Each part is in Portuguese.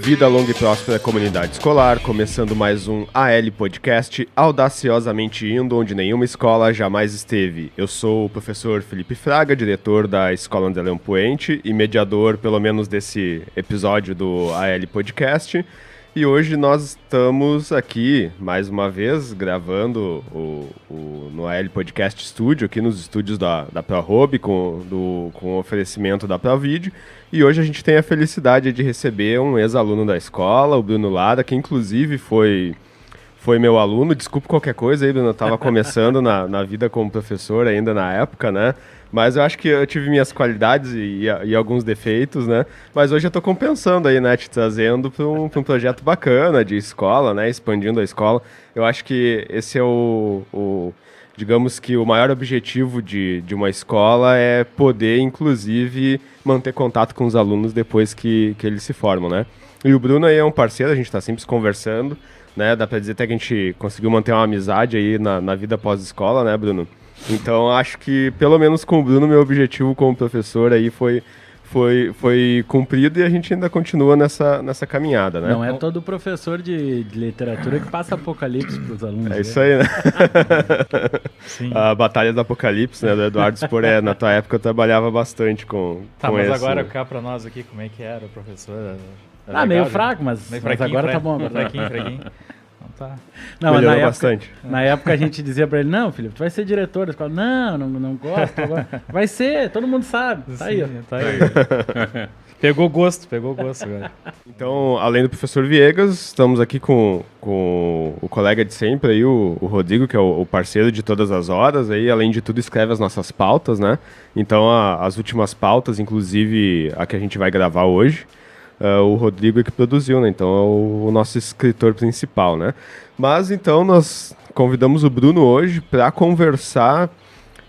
Vida longa e próspera comunidade escolar, começando mais um AL Podcast, audaciosamente indo onde nenhuma escola jamais esteve. Eu sou o professor Felipe Fraga, diretor da Escola André Leão Poente e mediador, pelo menos, desse episódio do AL Podcast. E hoje nós estamos aqui, mais uma vez, gravando no AL Podcast Studio, aqui nos estúdios da ProHub, com o oferecimento da ProVideo. E hoje a gente tem a felicidade de receber um ex-aluno da escola, o Bruno Lara, que inclusive foi meu aluno. Desculpe qualquer coisa aí, Bruno, eu estava começando na vida como professor ainda na época, né? Mas eu acho que eu tive minhas qualidades e alguns defeitos, né? Mas hoje eu estou compensando aí, né? Te trazendo para um projeto bacana de escola, né? Expandindo a escola. Eu acho que esse é digamos que o maior objetivo de uma escola é poder, inclusive, manter contato com os alunos depois que eles se formam, né? E o Bruno aí é um parceiro, a gente está sempre se conversando, né? Dá para dizer até que a gente conseguiu manter uma amizade aí na vida pós-escola, né, Bruno? Então, acho que, pelo menos com o Bruno, meu objetivo como professor aí foi cumprido e a gente ainda continua nessa caminhada, né? Não é todo professor de literatura que passa apocalipse para os alunos. É isso aí, né? Sim. A Batalha do Apocalipse, né, do Eduardo Spor, na tua época eu trabalhava bastante com mas esse... agora cá para nós aqui, como é que era o professor? Meio fraco, mas agora tá bom. Fraquinho. Tá. Não, melhorou bastante. Na época a gente dizia pra ele, não, Felipe, tu vai ser diretor. Ele falava, não gosto. Agora. Vai ser, todo mundo sabe. Tá aí, ó. Tá aí. Pegou gosto agora. Então, além do professor Viegas, estamos aqui com o colega de sempre aí, o Rodrigo, que é o parceiro de todas as horas, aí, além de tudo escreve as nossas pautas, né? Então, as últimas pautas, inclusive a que a gente vai gravar hoje, o Rodrigo é que produziu, né? Então é o nosso escritor principal, né? Mas então nós convidamos o Bruno hoje para conversar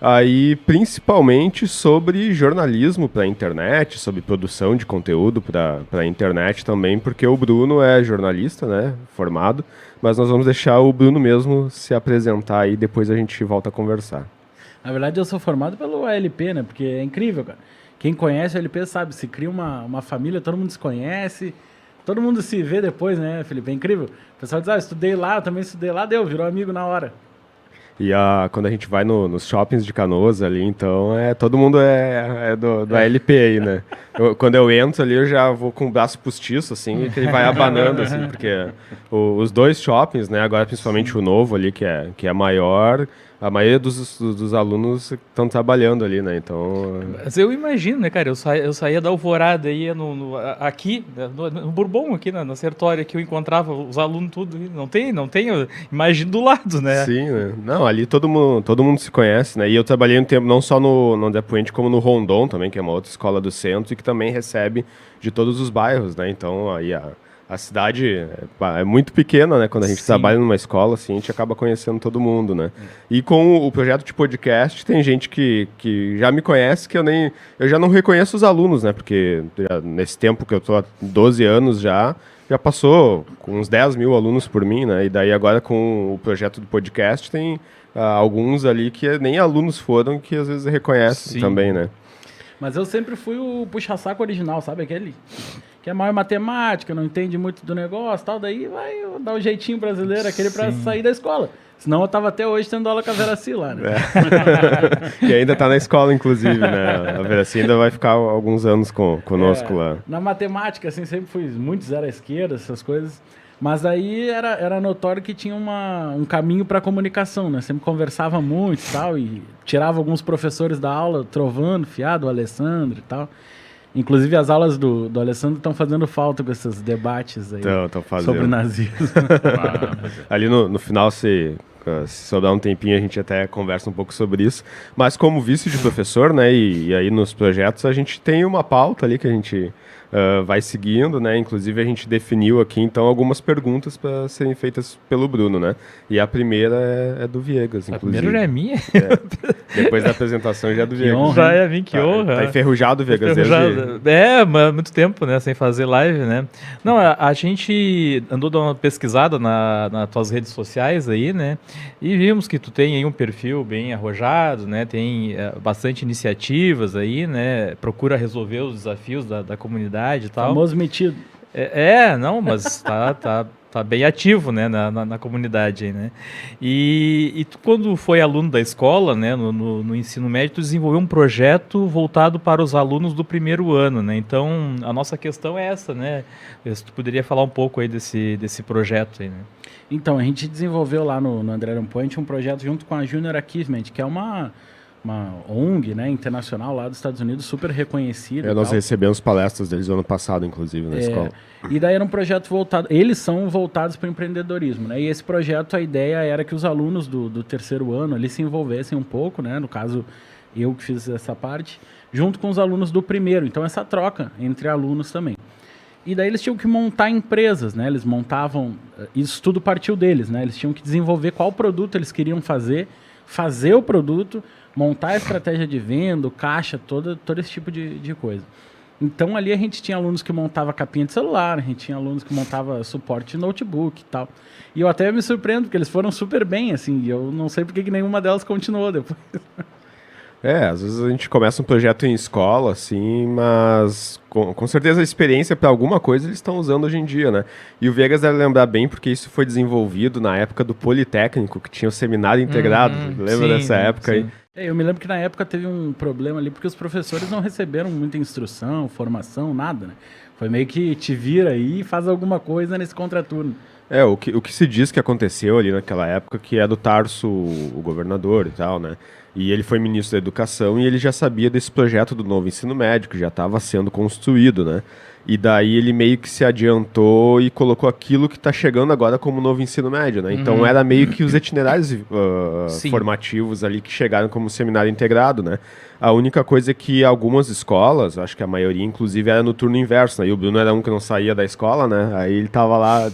aí principalmente sobre jornalismo para a internet, sobre produção de conteúdo para a internet também, porque o Bruno é jornalista, né? Formado, mas nós vamos deixar o Bruno mesmo se apresentar aí, depois a gente volta a conversar. Na verdade eu sou formado pelo ALP, né? Porque é incrível, cara. Quem conhece o LP sabe, se cria uma família, todo mundo se conhece, todo mundo se vê depois, né, Felipe? É incrível. O pessoal diz, eu estudei lá, eu também estudei lá, virou amigo na hora. E quando a gente vai nos shoppings de Canoas ali, então, todo mundo é do ALP aí, né? Quando eu entro ali, eu já vou com o braço postiço, assim, que ele vai abanando, assim, porque os dois shoppings, né, agora principalmente o novo ali, que é maior, a maioria dos alunos estão trabalhando ali, né, então... Mas eu imagino, né, cara, eu saía da Alvorada, ia aqui, no Bourbon, aqui na Sertória, que eu encontrava os alunos tudo, não tem, imagino do lado, né? Sim, né? Não, ali todo mundo se conhece, né, e eu trabalhei um tempo não só no André Poente, como no Rondon também, que é uma outra escola do centro, e que também recebe de todos os bairros, né, então aí a cidade é muito pequena, né? Quando a gente trabalha numa escola, assim, a gente acaba conhecendo todo mundo, né? E com o projeto de podcast, tem gente que já me conhece, que eu já não reconheço os alunos, né? Porque nesse tempo que eu tô há 12 anos já passou com uns 10 mil alunos por mim, né? E daí agora com o projeto do podcast tem alguns ali que nem alunos foram, que às vezes reconhecem também, né? Mas eu sempre fui o puxa-saco original, sabe? Aquele que é mal em matemática, não entende muito do negócio, tal, daí vai dar o jeitinho brasileiro, aquele pra sair da escola. Senão eu tava até hoje tendo aula com a Veraci lá, né? E ainda tá na escola, inclusive, né? A Veraci ainda vai ficar alguns anos conosco lá. Na matemática, assim, sempre fui muito zero à esquerda, essas coisas. Mas aí era notório que tinha um caminho para comunicação, né? Sempre conversava muito e tal, e tirava alguns professores da aula, Trovando, Fiado, o Alessandro e tal. Inclusive as aulas do Alessandro estão fazendo falta com esses debates aí sobre o nazismo. Ali no final, se sobrar um tempinho, a gente até conversa um pouco sobre isso. Mas como vice de professor, né, e aí nos projetos, a gente tem uma pauta ali que a gente vai seguindo, né? Inclusive a gente definiu aqui, então, algumas perguntas para serem feitas pelo Bruno, né? E a primeira é do Viegas, inclusive. A primeira já é minha? Depois da apresentação já é do Viegas. Já é a minha, que honra. Tá enferrujado o Viegas. Mas muito tempo, né? Sem fazer live, né? Não, a gente andou dando uma pesquisada nas tuas redes sociais aí, né? E vimos que tu tem aí um perfil bem arrojado, né? Tem bastante iniciativas aí, né? Procura resolver os desafios da comunidade e tal. Famoso metido. Não, mas tá bem ativo, né, na comunidade aí, né? E tu, quando foi aluno da escola, né, no ensino médio, tu desenvolveu um projeto voltado para os alunos do primeiro ano, né? Então, a nossa questão é essa, né? Se tu poderia falar um pouco aí desse projeto aí, né? Então, a gente desenvolveu lá no André Allan Pointe um projeto junto com a Junior Achievement, que é uma ONG, né, internacional lá dos Estados Unidos, super reconhecida. Nós recebemos palestras deles no ano passado, inclusive, na escola. E daí era um projeto voltado... Eles são voltados para o empreendedorismo, né? E esse projeto, a ideia era que os alunos do terceiro ano ali se envolvessem um pouco, né? No caso, eu que fiz essa parte, junto com os alunos do primeiro. Então, essa troca entre alunos também. E daí eles tinham que montar empresas, né? Eles montavam... Isso tudo partiu deles, né? Eles tinham que desenvolver qual produto eles queriam fazer o produto, montar a estratégia de venda, caixa, todo esse tipo de coisa. Então, ali a gente tinha alunos que montavam capinha de celular, a gente tinha alunos que montavam suporte de notebook e tal. E eu até me surpreendo, porque eles foram super bem, assim, e eu não sei porque que nenhuma delas continuou depois. Às vezes a gente começa um projeto em escola, assim, mas com certeza a experiência para alguma coisa eles estão usando hoje em dia, né? E o Viegas deve lembrar bem, porque isso foi desenvolvido na época do Politécnico, que tinha o seminário integrado. Lembra dessa época aí? Eu me lembro que na época teve um problema ali, porque os professores não receberam muita instrução, formação, nada, né? Foi meio que te vira aí e faz alguma coisa nesse contraturno. O que se diz que aconteceu ali naquela época, que é do Tarso, o governador e tal, né? E ele foi ministro da Educação e ele já sabia desse projeto do novo ensino médio, que já estava sendo construído, né? E daí ele meio que se adiantou e colocou aquilo que está chegando agora como novo ensino médio, né? Então era meio que os itinerários formativos ali que chegaram como seminário integrado, né? A única coisa é que algumas escolas, acho que a maioria inclusive era no turno inverso, né? E o Bruno era um que não saía da escola, né? Aí ele tava lá,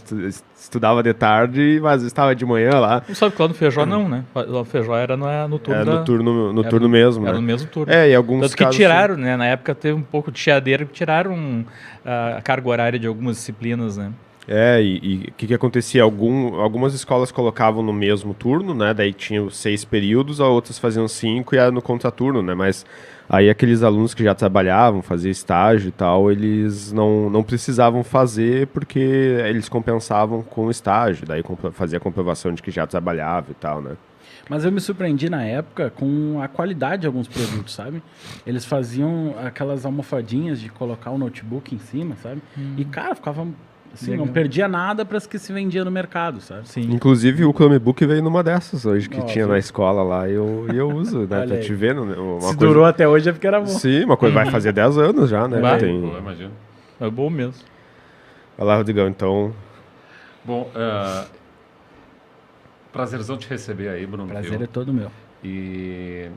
estudava de tarde, mas estava de manhã lá. Não sabe que lá no Feijó não, né? Lá no Feijó era no turno no turno mesmo, era né? no mesmo turno. E alguns Tanto casos... que tiraram, né? Na época teve um pouco de chiadeira que tiraram a carga horária de algumas disciplinas, né? E o que acontecia? Algumas escolas colocavam no mesmo turno, né? Daí tinham 6 períodos, as outras faziam 5 e era no contraturno, né? Mas aí aqueles alunos que já trabalhavam, faziam estágio e tal, eles não precisavam fazer porque eles compensavam com o estágio, daí fazia a comprovação de que já trabalhava e tal, né? Mas eu me surpreendi na época com a qualidade de alguns produtos, sabe? Eles faziam aquelas almofadinhas de colocar o notebook em cima, sabe? E, cara, ficava... Assim, não perdia nada para as que se vendia no mercado, sabe? Sim. Inclusive o Chromebook veio numa dessas hoje que tinha na escola lá e eu uso, né? Pra te ver. Se durou até hoje é porque era bom. Sim, uma coisa vai fazer 10 anos já, né? Imagino. É bom mesmo. Vai lá, Rodrigão, então... Bom, prazerzão te receber aí, Bruno. Prazer é todo meu. E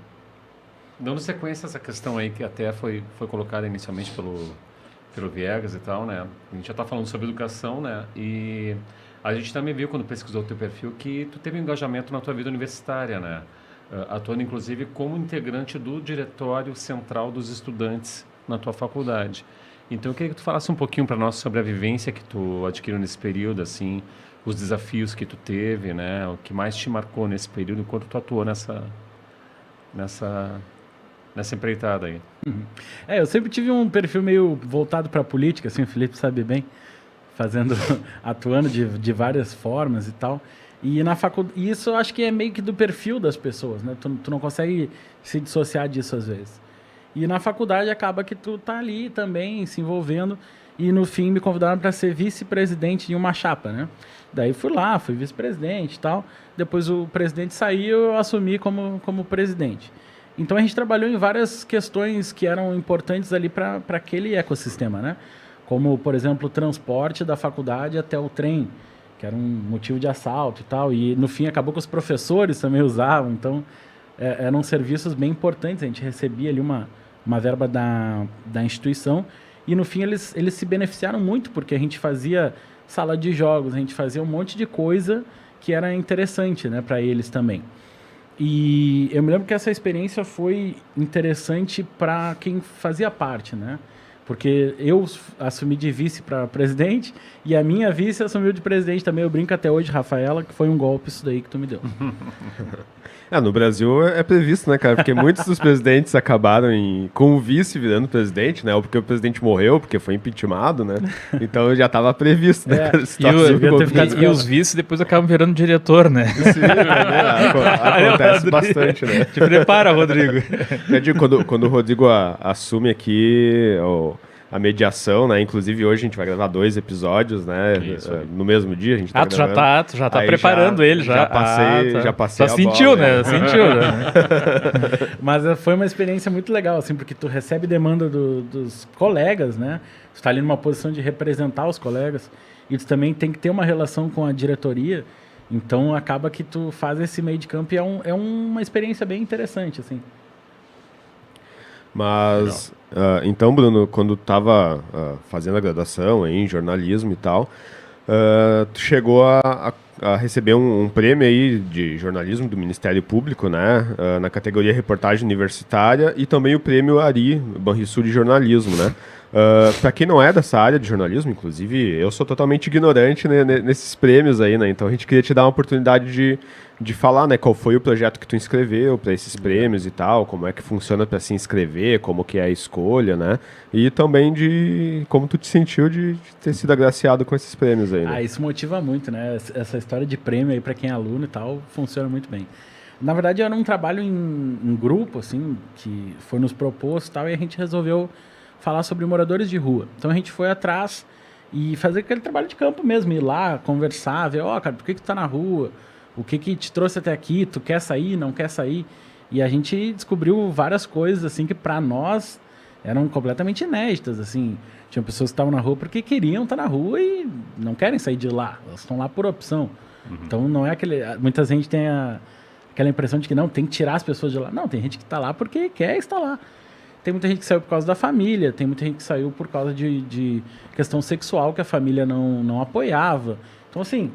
dando sequência a essa questão aí que até foi colocada inicialmente pelo Viegas e tal, né? A gente já está falando sobre educação, né? E a gente também viu, quando pesquisou o teu perfil, que tu teve um engajamento na tua vida universitária, né? Atuando, inclusive, como integrante do Diretório Central dos Estudantes na tua faculdade. Então, eu queria que tu falasse um pouquinho para nós sobre a vivência que tu adquiriu nesse período, assim, os desafios que tu teve, né? O que mais te marcou nesse período, enquanto tu atuou nessa empreitada aí. Eu sempre tive um perfil meio voltado para a política, assim, o Felipe sabe bem, atuando de várias formas e tal. E na faculdade, isso eu acho que é meio que do perfil das pessoas, né? Tu não consegue se dissociar disso às vezes. E na faculdade acaba que tu tá ali também se envolvendo e no fim me convidaram para ser vice-presidente de uma chapa, né? Daí fui vice-presidente e tal. Depois o presidente saiu, eu assumi como presidente. Então a gente trabalhou em várias questões que eram importantes ali para aquele ecossistema, né? Como, por exemplo, o transporte da faculdade até o trem, que era um motivo de assalto e tal. E no fim acabou que os professores também usavam, então eram serviços bem importantes. A gente recebia ali uma verba da instituição e no fim eles se beneficiaram muito, porque a gente fazia sala de jogos, a gente fazia um monte de coisa que era interessante, né, para eles também. E eu me lembro que essa experiência foi interessante para quem fazia parte, né? Porque eu assumi de vice para presidente e a minha vice assumiu de presidente também. Eu brinco até hoje, Rafaela, que foi um golpe isso daí que tu me deu. No Brasil é previsto, né, cara? Porque muitos dos presidentes acabaram com o vice virando presidente, né? Ou porque o presidente morreu, porque foi impeachmentado, né? Então já estava previsto, né? E os vices depois acabam virando diretor, né? Sim, acontece bastante, né? Te prepara, Rodrigo. Eu digo, quando o Rodrigo assume aqui a mediação, né? Inclusive hoje a gente vai gravar 2 episódios, né? No mesmo dia a gente tá gravando. Tu já tá preparando ele já. Já passei Só a sentiu, bola, né? Sentiu, né? Mas foi uma experiência muito legal, assim, porque tu recebe demanda dos colegas, né? Tu tá ali numa posição de representar os colegas e tu também tem que ter uma relação com a diretoria. Então acaba que tu faz esse meio de campo e é uma experiência bem interessante, assim. Mas, então, Bruno, quando tu estava fazendo a graduação em jornalismo e tal, tu chegou a receber um prêmio aí de jornalismo do Ministério Público, né? Na categoria reportagem universitária e também o prêmio Ari, Banrisul de jornalismo, né? Para quem não é dessa área de jornalismo, inclusive, eu sou totalmente ignorante, né, nesses prêmios aí, né? Então a gente queria te dar uma oportunidade de falar, né, qual foi o projeto que tu inscreveu para esses prêmios e tal, como é que funciona para se inscrever, como que é a escolha, né? E também de como tu te sentiu de ter sido agraciado com esses prêmios aí, né? Isso motiva muito, né? Essa história de prêmio aí para quem é aluno e tal, funciona muito bem. Na verdade, era um trabalho em grupo, assim, que foi nos proposto e tal, e a gente resolveu falar sobre moradores de rua. Então a gente foi atrás e fazer aquele trabalho de campo mesmo, ir lá, conversar, ver, cara, por que tu tá na rua? O que te trouxe até aqui? Tu quer sair, não quer sair? E a gente descobriu várias coisas, assim, que para nós eram completamente inéditas, assim. Tinha pessoas que estavam na rua porque queriam estar na rua e não querem sair de lá. Elas estão lá por opção. Então não é aquele... Muita gente tem aquela impressão de que não, tem que tirar as pessoas de lá. Não, tem gente que está lá porque quer estar lá. Tem muita gente que saiu por causa da família, tem muita gente que saiu por causa de questão sexual que a família não apoiava. Então, assim,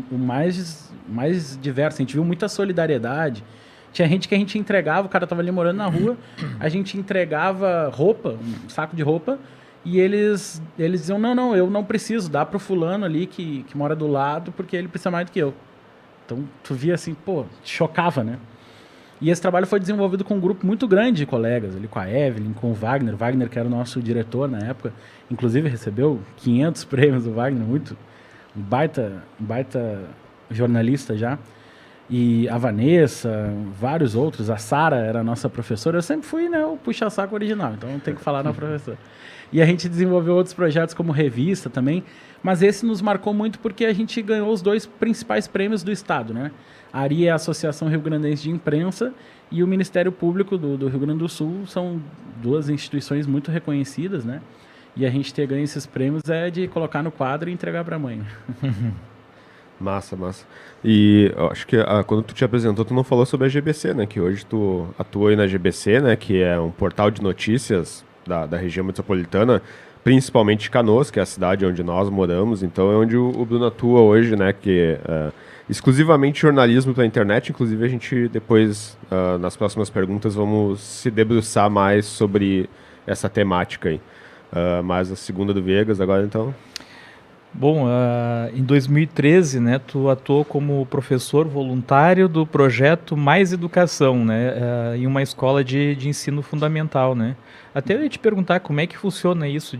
o mais diverso, a gente viu muita solidariedade. Tinha gente que a gente entregava, o cara estava ali morando na rua, a gente entregava roupa, um saco de roupa, e eles diziam, não, eu não preciso, dá pro fulano ali que mora do lado, porque ele precisa mais do que eu. Então, tu via assim, te chocava, né? E esse trabalho foi desenvolvido com um grupo muito grande de colegas, ali com a Evelyn, com o Wagner. Wagner, que era o nosso diretor na época, inclusive recebeu 500 prêmios do Wagner, um baita jornalista já. E a Vanessa, vários outros. A Sara era a nossa professora. Eu sempre fui, né, o puxa-saco original, então não tem que falar na professora. E a gente desenvolveu outros projetos como revista também, mas esse nos marcou muito porque a gente ganhou os 2 principais prêmios do Estado, né? A ARI é a Associação Rio Grandense de Imprensa e o Ministério Público do Rio Grande do Sul são 2 instituições muito reconhecidas, né? E a gente ter ganho esses prêmios é de colocar no quadro e entregar para a mãe. Massa. E eu acho que quando tu te apresentou, tu não falou sobre a GBC, né? Que hoje tu atua aí na GBC, né? Que é um portal de notícias da região metropolitana, principalmente de Canoas, que é a cidade onde nós moramos. Então é onde o Bruno atua hoje, né? Que é exclusivamente jornalismo para a internet. Inclusive a gente depois, nas próximas perguntas, vamos se debruçar mais sobre essa temática aí. Mas a segunda do Viegas agora, então... Bom, em 2013, né, tu atuou como professor voluntário do projeto Mais Educação, né, em uma escola de ensino fundamental, né. Até eu ia te perguntar como é que funciona isso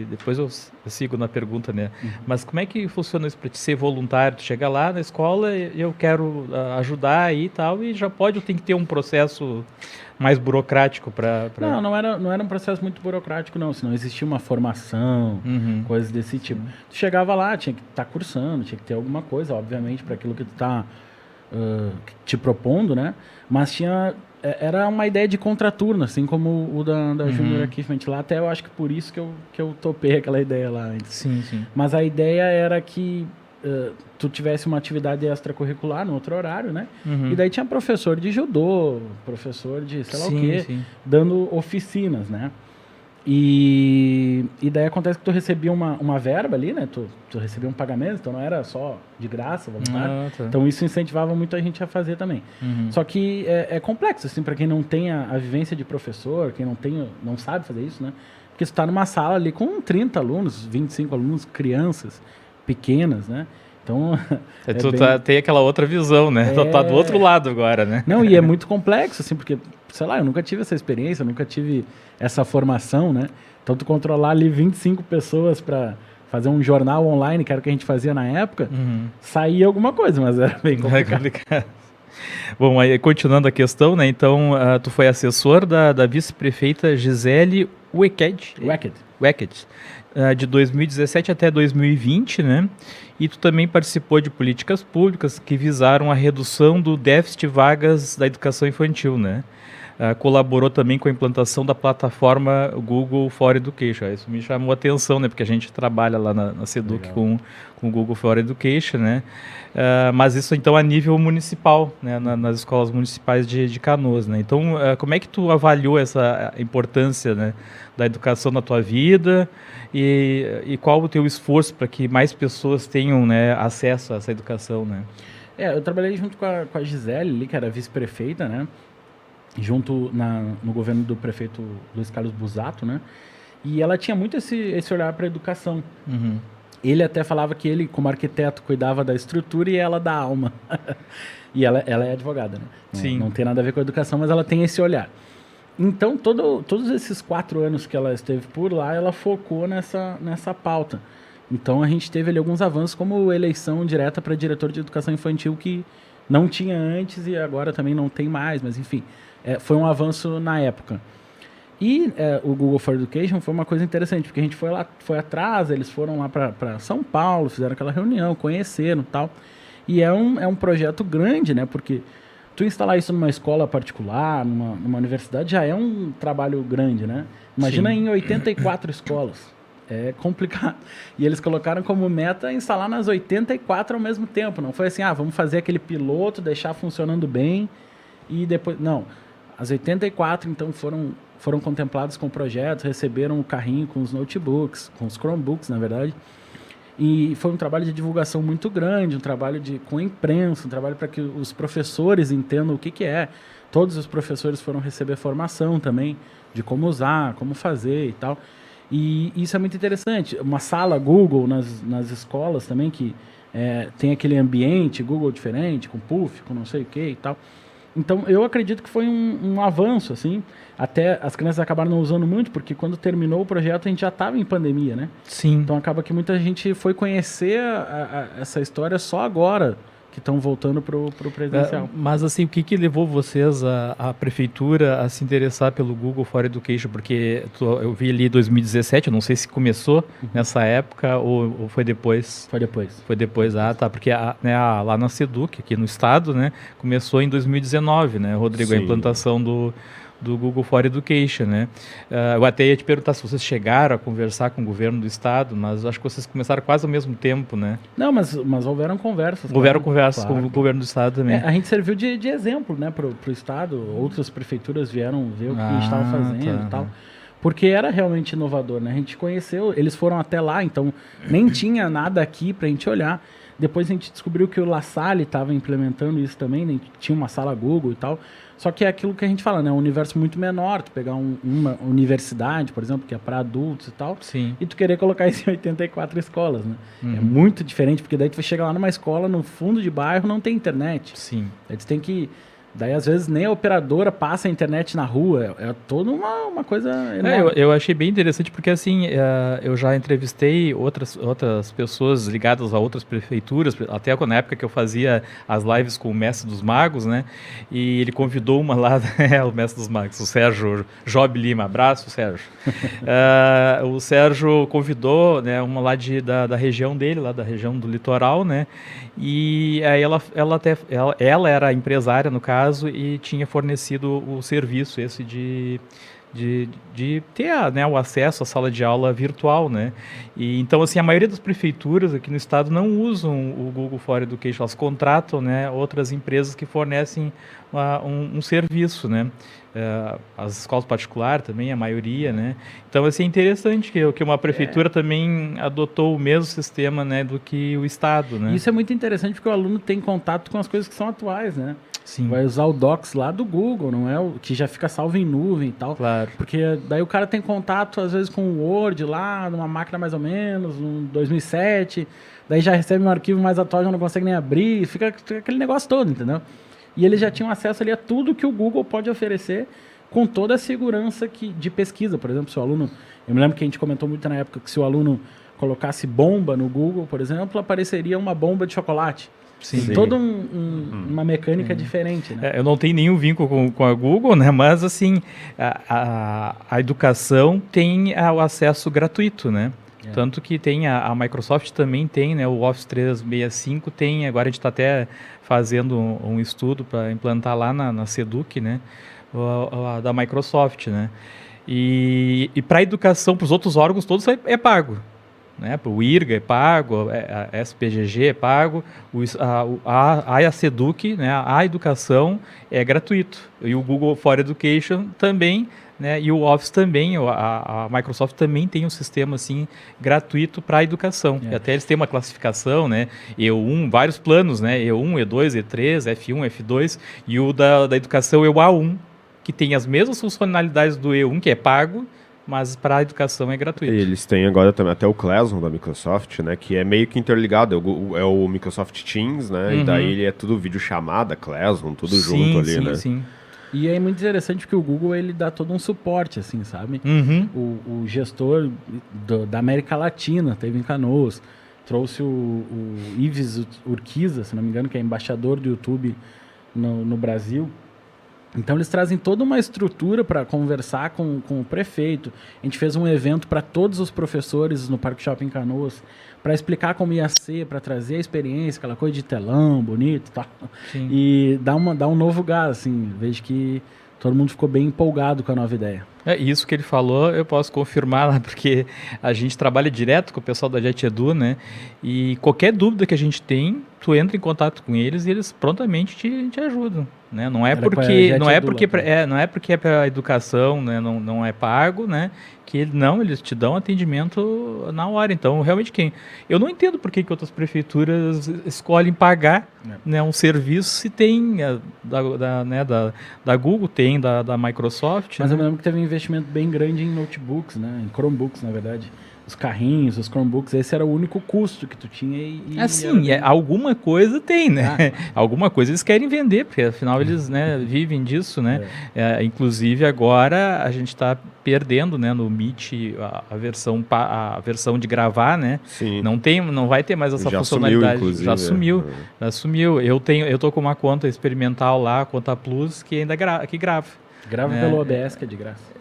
depois eu sigo na pergunta, né, mas como é que funciona isso para te ser voluntário? Tu chega lá na escola e eu quero ajudar aí e tal, e já pode ou tem que ter um processo mais burocrático para... Não era um processo muito burocrático, não. Senão existia uma formação, coisas desse tipo. Tu chegava lá, tinha que estar cursando, tinha que ter alguma coisa, obviamente, para aquilo que tu está te propondo, né? Mas era uma ideia de contraturno, assim como o da Junior Achievement lá. Até eu acho que por isso que eu topei aquela ideia lá antes. Sim. Mas a ideia era que tu tivesse uma atividade extracurricular no outro horário, né? E daí tinha professor de judô, professor de sei lá o quê, dando oficinas, né? E daí acontece que tu recebia uma verba ali, né? Tu recebia um pagamento, então não era só de graça, voluntário. Tá. Então isso incentivava muito a gente a fazer também. Só que é complexo, assim, para quem não tem a vivência de professor, quem não sabe fazer isso, né? Porque você está numa sala ali com 30 alunos, 25 alunos, crianças pequenas, né? Então, Tu tem aquela outra visão, né? Tu tá do outro lado agora, né? Não, e é muito complexo, assim, porque, sei lá, eu nunca tive essa experiência, eu nunca tive essa formação, né? Então, tu controlar ali 25 pessoas para fazer um jornal online, que era o que a gente fazia na época, saía alguma coisa, mas era bem complicado. Bom, aí continuando a questão, né? Então, tu foi assessor da vice-prefeita Gisele Wecked, de 2017 até 2020, né? E tu também participou de políticas públicas que visaram a redução do déficit de vagas da educação infantil, né? Colaborou também com a implantação da plataforma Google for Education. Isso me chamou a atenção, né? Porque a gente trabalha lá na Seduc com o Google for Education, né? Mas isso, então, a nível municipal, né? Nas escolas municipais de Canoas, né? Então, como é que tu avaliou essa importância, né, da educação na tua vida e qual o teu esforço para que mais pessoas tenham, né, acesso a essa educação, né? Eu trabalhei junto com a Gisele ali, que era vice-prefeita, né? Junto no governo do prefeito Luiz Carlos Busato, né? E ela tinha muito esse olhar para a educação. Ele até falava que ele, como arquiteto, cuidava da estrutura e ela da alma. E ela é advogada, né? Sim. Não tem nada a ver com a educação, mas ela tem esse olhar. Então, todos esses 4 anos que ela esteve por lá, ela focou nessa pauta. Então, a gente teve ali alguns avanços, como eleição direta para diretor de educação infantil, que não tinha antes e agora também não tem mais, mas enfim, foi um avanço na época. E o Google for Education foi uma coisa interessante, porque a gente foi atrás, eles foram lá para São Paulo, fizeram aquela reunião, conheceram e tal. E é um projeto grande, né? Porque tu instalar isso numa escola particular, numa universidade, já é um trabalho grande, né? Imagina em 84 escolas. É complicado. E eles colocaram como meta instalar nas 84 ao mesmo tempo. Não foi assim, vamos fazer aquele piloto, deixar funcionando bem e depois... Não. As 84, então, foram contempladas com projetos, receberam o carrinho com os notebooks, com os Chromebooks, na verdade. E foi um trabalho de divulgação muito grande, um trabalho com a imprensa, um trabalho para que os professores entendam o que é. Todos os professores foram receber formação também de como usar, como fazer e tal. E isso é muito interessante. Uma sala Google nas escolas também, que tem aquele ambiente Google diferente, com puff, com não sei o que e tal. Então, eu acredito que foi um avanço, assim. Até as crianças acabaram não usando muito, porque quando terminou o projeto, a gente já estava em pandemia, né? Sim. Então, acaba que muita gente foi conhecer essa história só agora, que estão voltando pro presencial. Mas assim, o que levou vocês, a prefeitura, a se interessar pelo Google for Education? Porque eu vi ali 2017, eu não sei se começou nessa época ou foi depois. Foi depois. Foi depois, tá, porque lá na Seduc, aqui no estado, né, começou em 2019, né, Rodrigo, Sim. A implantação do Google for Education, né? Eu até ia te perguntar se vocês chegaram a conversar com o governo do estado, mas acho que vocês começaram quase ao mesmo tempo, né? Não, mas houveram conversas. Houveram conversas com o governo do estado também. A gente serviu de exemplo, né, pro estado. Outras prefeituras vieram ver o que a gente estava fazendo e tal. Porque era realmente inovador, né? A gente conheceu, eles foram até lá, então nem tinha nada aqui pra gente olhar. Depois a gente descobriu que o La Salle estava implementando isso também, né? Tinha uma sala Google e tal. Só que é aquilo que a gente fala, né? É um universo muito menor. Tu pegar uma universidade, por exemplo, que é para adultos e tal, Sim. E tu querer colocar isso em 84 escolas, né? É muito diferente, porque daí tu vai chegar lá numa escola, no fundo de bairro, não tem internet. Sim. Aí tu tem que... Daí, às vezes, nem a operadora passa a internet na rua. É toda uma coisa enorme. Eu achei bem interessante porque, assim, eu já entrevistei outras pessoas ligadas a outras prefeituras, até na época que eu fazia as lives com o Mestre dos Magos, né? E ele convidou uma lá, o Mestre dos Magos, o Sérgio Job Lima. Abraço, Sérgio. O Sérgio convidou, né, uma lá da região dele, lá da região do litoral, né? E aí ela era empresária, no caso, e tinha fornecido o serviço esse de ter, né, o acesso à sala de aula virtual, né? E então, assim, a maioria das prefeituras aqui no estado não usam o Google for Education, elas contratam, né, outras empresas que fornecem um serviço, né? As escolas particulares também, a maioria, né? Então, assim, é interessante que uma prefeitura também adotou o mesmo sistema, né, do que o estado, né? Isso é muito interessante porque o aluno tem contato com as coisas que são atuais, né? Sim. Vai usar o Docs lá do Google, não é o que já fica salvo em nuvem e tal. Claro. Porque daí o cara tem contato, às vezes, com o Word lá, numa máquina mais ou menos, no 2007, daí já recebe um arquivo mais atual, já não consegue nem abrir, fica aquele negócio todo, entendeu? E eles já tinham acesso ali a tudo que o Google pode oferecer, com toda a segurança de pesquisa. Por exemplo, se o aluno... Eu me lembro que a gente comentou muito na época que se o aluno colocasse bomba no Google, por exemplo, apareceria uma bomba de chocolate. Sim. Tem toda uma mecânica diferente, né? Eu não tenho nenhum vínculo com a Google, né? Mas, assim, a educação tem o acesso gratuito, né? Tanto que tem a Microsoft também tem, né? O Office 365 tem, agora a gente está até fazendo um estudo para implantar lá na Seduc, né? Da Microsoft, né? E para a educação, para os outros órgãos todos é pago, né? O IRGA é pago, a SPGG é pago, a Seduc, né? A educação é gratuito, e o Google for Education também, né? E o Office também, a Microsoft também tem um sistema assim gratuito para a educação. E até eles têm uma classificação, né? E1, vários planos, né? E1, E2, E3, F1, F2, e o da educação é o A1, que tem as mesmas funcionalidades do E1, que é pago, mas para a educação é gratuito. Eles têm agora também até o Classroom da Microsoft, né? Que é meio que interligado, é o Microsoft Teams, né? E daí ele é tudo videochamada, Classroom, tudo junto ali, né? Sim. E é muito interessante porque o Google ele dá todo um suporte, assim, sabe? O gestor da América Latina teve em Canoas, trouxe o Ives Urquiza, se não me engano, que é embaixador do YouTube no Brasil. Então eles trazem toda uma estrutura para conversar com o prefeito. A gente fez um evento para todos os professores no Parque Shopping Canoas, para explicar como ia ser, para trazer a experiência, aquela coisa de telão, bonito e tal. Sim. E dar um novo gás, assim, vejo que todo mundo ficou bem empolgado com a nova ideia. Isso que ele falou, eu posso confirmar lá, porque a gente trabalha direto com o pessoal da JetEdu, né? E qualquer dúvida que a gente tem, tu entra em contato com eles e eles prontamente te ajudam, né? Não é porque é para educação, né? Não é pago, né? Que eles te dão atendimento na hora. Então, realmente, eu não entendo por que outras prefeituras escolhem pagar, né, um serviço se tem da Google, tem da Microsoft. Mas né? eu me lembro que teve um investimento bem grande em notebooks, né? Em Chromebooks, na verdade. Os carrinhos, os Chromebooks, esse era o único custo que tu tinha. Alguma coisa tem, né? Alguma coisa eles querem vender, porque afinal eles, né, vivem disso, né? Inclusive agora a gente está perdendo, né, no Meet a versão de gravar, né? Sim. Não vai ter mais essa funcionalidade. Já sumiu. Eu tô com uma conta experimental lá, a conta Plus, que ainda grava. Grava pelo OBS, que é de graça.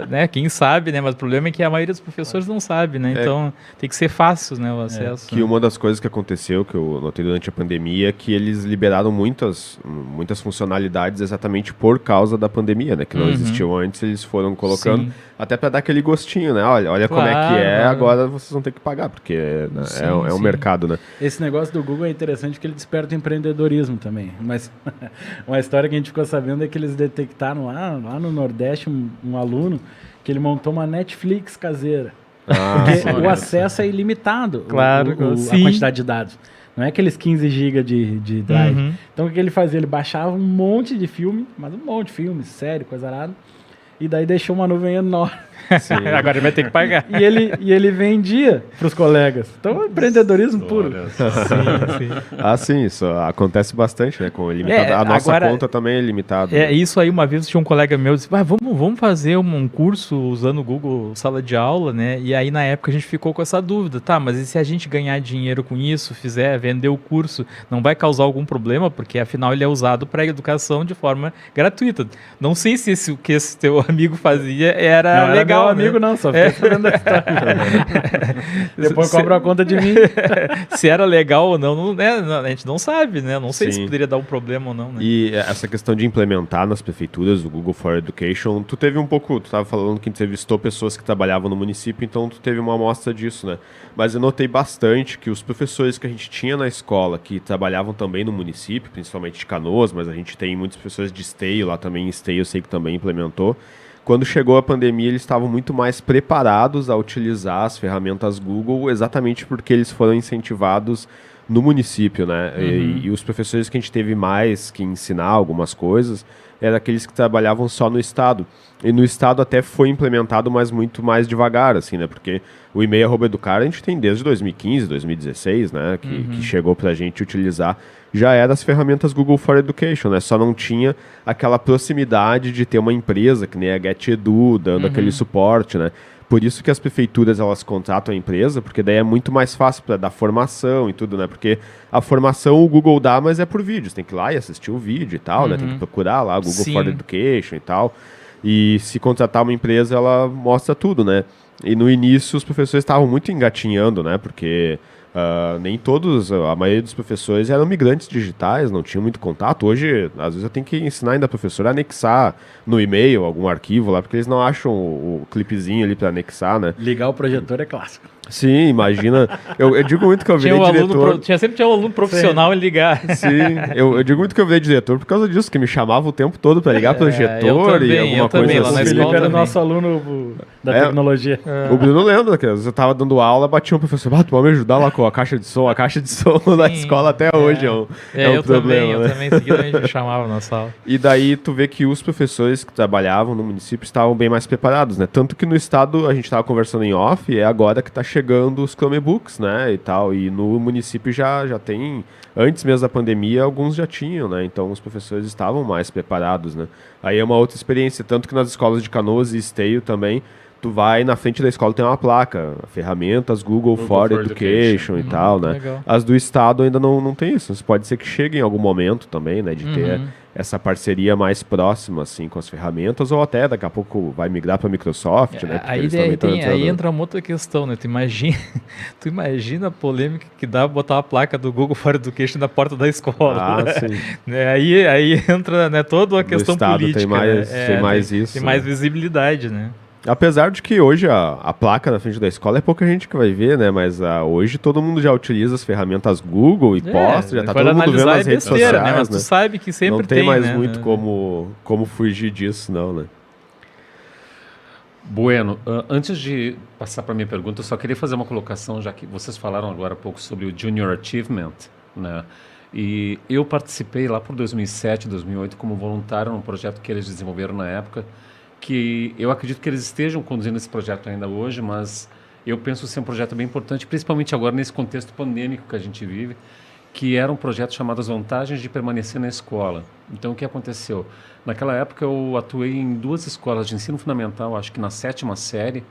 Né, quem sabe, né? Mas o problema é que a maioria dos professores não sabe, né? Então tem que ser fácil, né, o acesso. Que uma das coisas que aconteceu, que eu notei durante a pandemia, é que eles liberaram muitas funcionalidades exatamente por causa da pandemia, né? Que não existiam antes, eles foram colocando até para dar aquele gostinho, né? Olha como é que é, agora vocês vão ter que pagar, porque né, é um mercado, né? Esse negócio do Google é interessante porque ele desperta o empreendedorismo também. Mas uma história que a gente ficou sabendo é que eles detectaram lá no Nordeste um aluno que ele montou uma Netflix caseira. Porque o acesso é ilimitado, claro, a quantidade de dados. Não é aqueles 15 GB de drive. Então o que ele fazia? Ele baixava um monte de filme, mas um monte de filme, série, coisa arada. E daí deixou uma nuvem enorme. Agora ele vai ter que pagar. E ele vendia para os colegas. Então, empreendedorismo puro. Sim, isso acontece bastante, né? Com limitado. A nossa conta também é limitada. Isso aí, uma vez tinha um colega meu que disse, vamos fazer um curso usando o Google Sala de Aula, né? E aí, na época, a gente ficou com essa dúvida. Tá, mas e se a gente ganhar dinheiro com isso, vender o curso, não vai causar algum problema? Porque, afinal, ele é usado para educação de forma gratuita. Não sei se o que esse teu amigo fazia era legal. Não, amigo, não, só fiquei sabendo da história. Depois cobra a conta de mim. Se era legal ou não, a gente não sabe, né? Não sei se poderia dar um problema ou não, né? E essa questão de implementar nas prefeituras o Google for Education, tu estava falando que entrevistou pessoas que trabalhavam no município, então tu teve uma amostra disso, né? Mas eu notei bastante que os professores que a gente tinha na escola, que trabalhavam também no município, principalmente de Canoas, mas a gente tem muitos professores de Esteio, lá também Esteio eu sei que também implementou. Quando chegou a pandemia, eles estavam muito mais preparados a utilizar as ferramentas Google, exatamente porque eles foram incentivados no município, né? E os professores que a gente teve mais que ensinar algumas coisas eram aqueles que trabalhavam só no estado. E no estado até foi implementado, mas muito mais devagar, assim, né? Porque o e-mail @educar a gente tem desde 2015, 2016, né? Que chegou pra gente utilizar. Já era as ferramentas Google for Education, né? Só não tinha aquela proximidade de ter uma empresa, que nem a GetEdu, dando aquele suporte, né? Por isso que as prefeituras, elas contratam a empresa, porque daí é muito mais fácil para dar formação e tudo, né? Porque a formação o Google dá, mas é por vídeo. Você tem que ir lá e assistir o vídeo e tal, né? Tem que procurar lá, Google for Education e tal. E se contratar uma empresa, ela mostra tudo, né? E no início os professores estavam muito engatinhando, né? Porque nem todos, a maioria dos professores eram migrantes digitais, não tinham muito contato. Hoje, às vezes eu tenho que ensinar ainda a professora a anexar no e-mail algum arquivo lá, porque eles não acham o clipezinho ali para anexar, né? Ligar o projetor é clássico. Sim, imagina. Eu digo muito que eu virei diretor. Sempre tinha um aluno profissional em ligar. Sim, eu digo muito que eu virei diretor por causa disso, que me chamava o tempo todo para ligar projetor e alguma coisa lá assim. na O Felipe era também. nosso aluno da tecnologia. O Bruno lembra que eu tava dando aula, batia um professor, tu pode me ajudar lá com a caixa de som? A caixa de som da escola até hoje é um eu problema. Eu também, seguidamente me chamava na sala. E daí tu vê que os professores que trabalhavam no município estavam bem mais preparados, né? Tanto que no estado, a gente estava conversando em off, é agora que tá chegando os Chromebooks, né, e tal. E no município já tem, antes mesmo da pandemia, alguns já tinham, né? Então os professores estavam mais preparados, né? Aí é uma outra experiência, tanto que nas escolas de Canoas e Esteio também, tu vai na frente da escola, tem uma placa, ferramentas Google for Education e tal, né? Legal. As do estado ainda não tem isso. Mas pode ser que chegue em algum momento também, né? De ter essa parceria mais próxima, assim, com as ferramentas, ou até daqui a pouco vai migrar para a Microsoft, né? Porque eles também tão entrando. Aí entra uma outra questão, né? Tu imagina a polêmica que dá botar a placa do Google for Education na porta da escola. Ah, sim. Né? Aí entra, né, toda a questão estado política. tem mais isso, Tem mais né? visibilidade, né? Apesar de que hoje a placa na frente da escola é pouca gente que vai ver, né? Mas hoje todo mundo já utiliza as ferramentas Google e posta, já tá todo mundo vendo as redes sociais, né? Mas tu sabe que sempre não tem mais né? muito como fugir disso, não, né? Bueno, antes de passar para a minha pergunta, eu só queria fazer uma colocação, já que vocês falaram agora há pouco sobre o Junior Achievement, né? E eu participei lá por 2007, 2008 como voluntário num projeto que eles desenvolveram na época, que eu acredito que eles estejam conduzindo esse projeto ainda hoje, mas eu penso ser um projeto bem importante, principalmente agora nesse contexto pandêmico que a gente vive, que era um projeto chamado As Vantagens de Permanecer na Escola. Então, o que aconteceu? Naquela época, eu atuei em 2 escolas de ensino fundamental, acho que na 7ª série,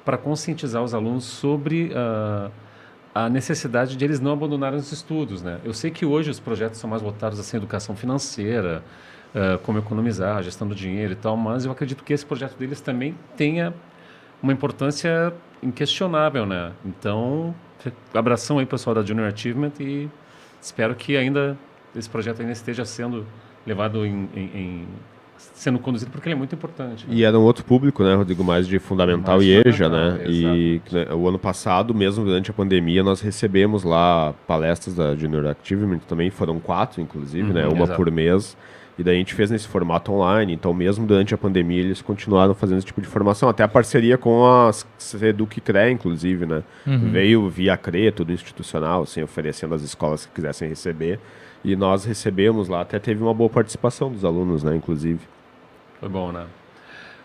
para conscientizar os alunos sobre a necessidade de eles não abandonarem os estudos, né? Eu sei que hoje os projetos são mais voltados assim, educação financeira, como economizar, gestão do dinheiro e tal, mas eu acredito que esse projeto deles também tenha uma importância inquestionável, né? Então, abração aí, pessoal da Junior Achievement, e espero que ainda esse projeto ainda esteja sendo levado sendo conduzido, porque ele é muito importante. Né? E era um outro público, né, Rodrigo, mais de fundamental Mais e EJA, fundamental, né? E né, o ano passado, mesmo durante a pandemia, nós recebemos lá palestras da Junior Achievement também, foram 4, inclusive, né? Uma por mês. E daí a gente fez nesse formato online, então mesmo durante a pandemia eles continuaram fazendo esse tipo de formação, até a parceria com a Seduc CRE, inclusive, né? Veio via CRE, tudo institucional, assim, oferecendo às escolas que quisessem receber, e nós recebemos lá, até teve uma boa participação dos alunos, né, inclusive. Foi bom, né?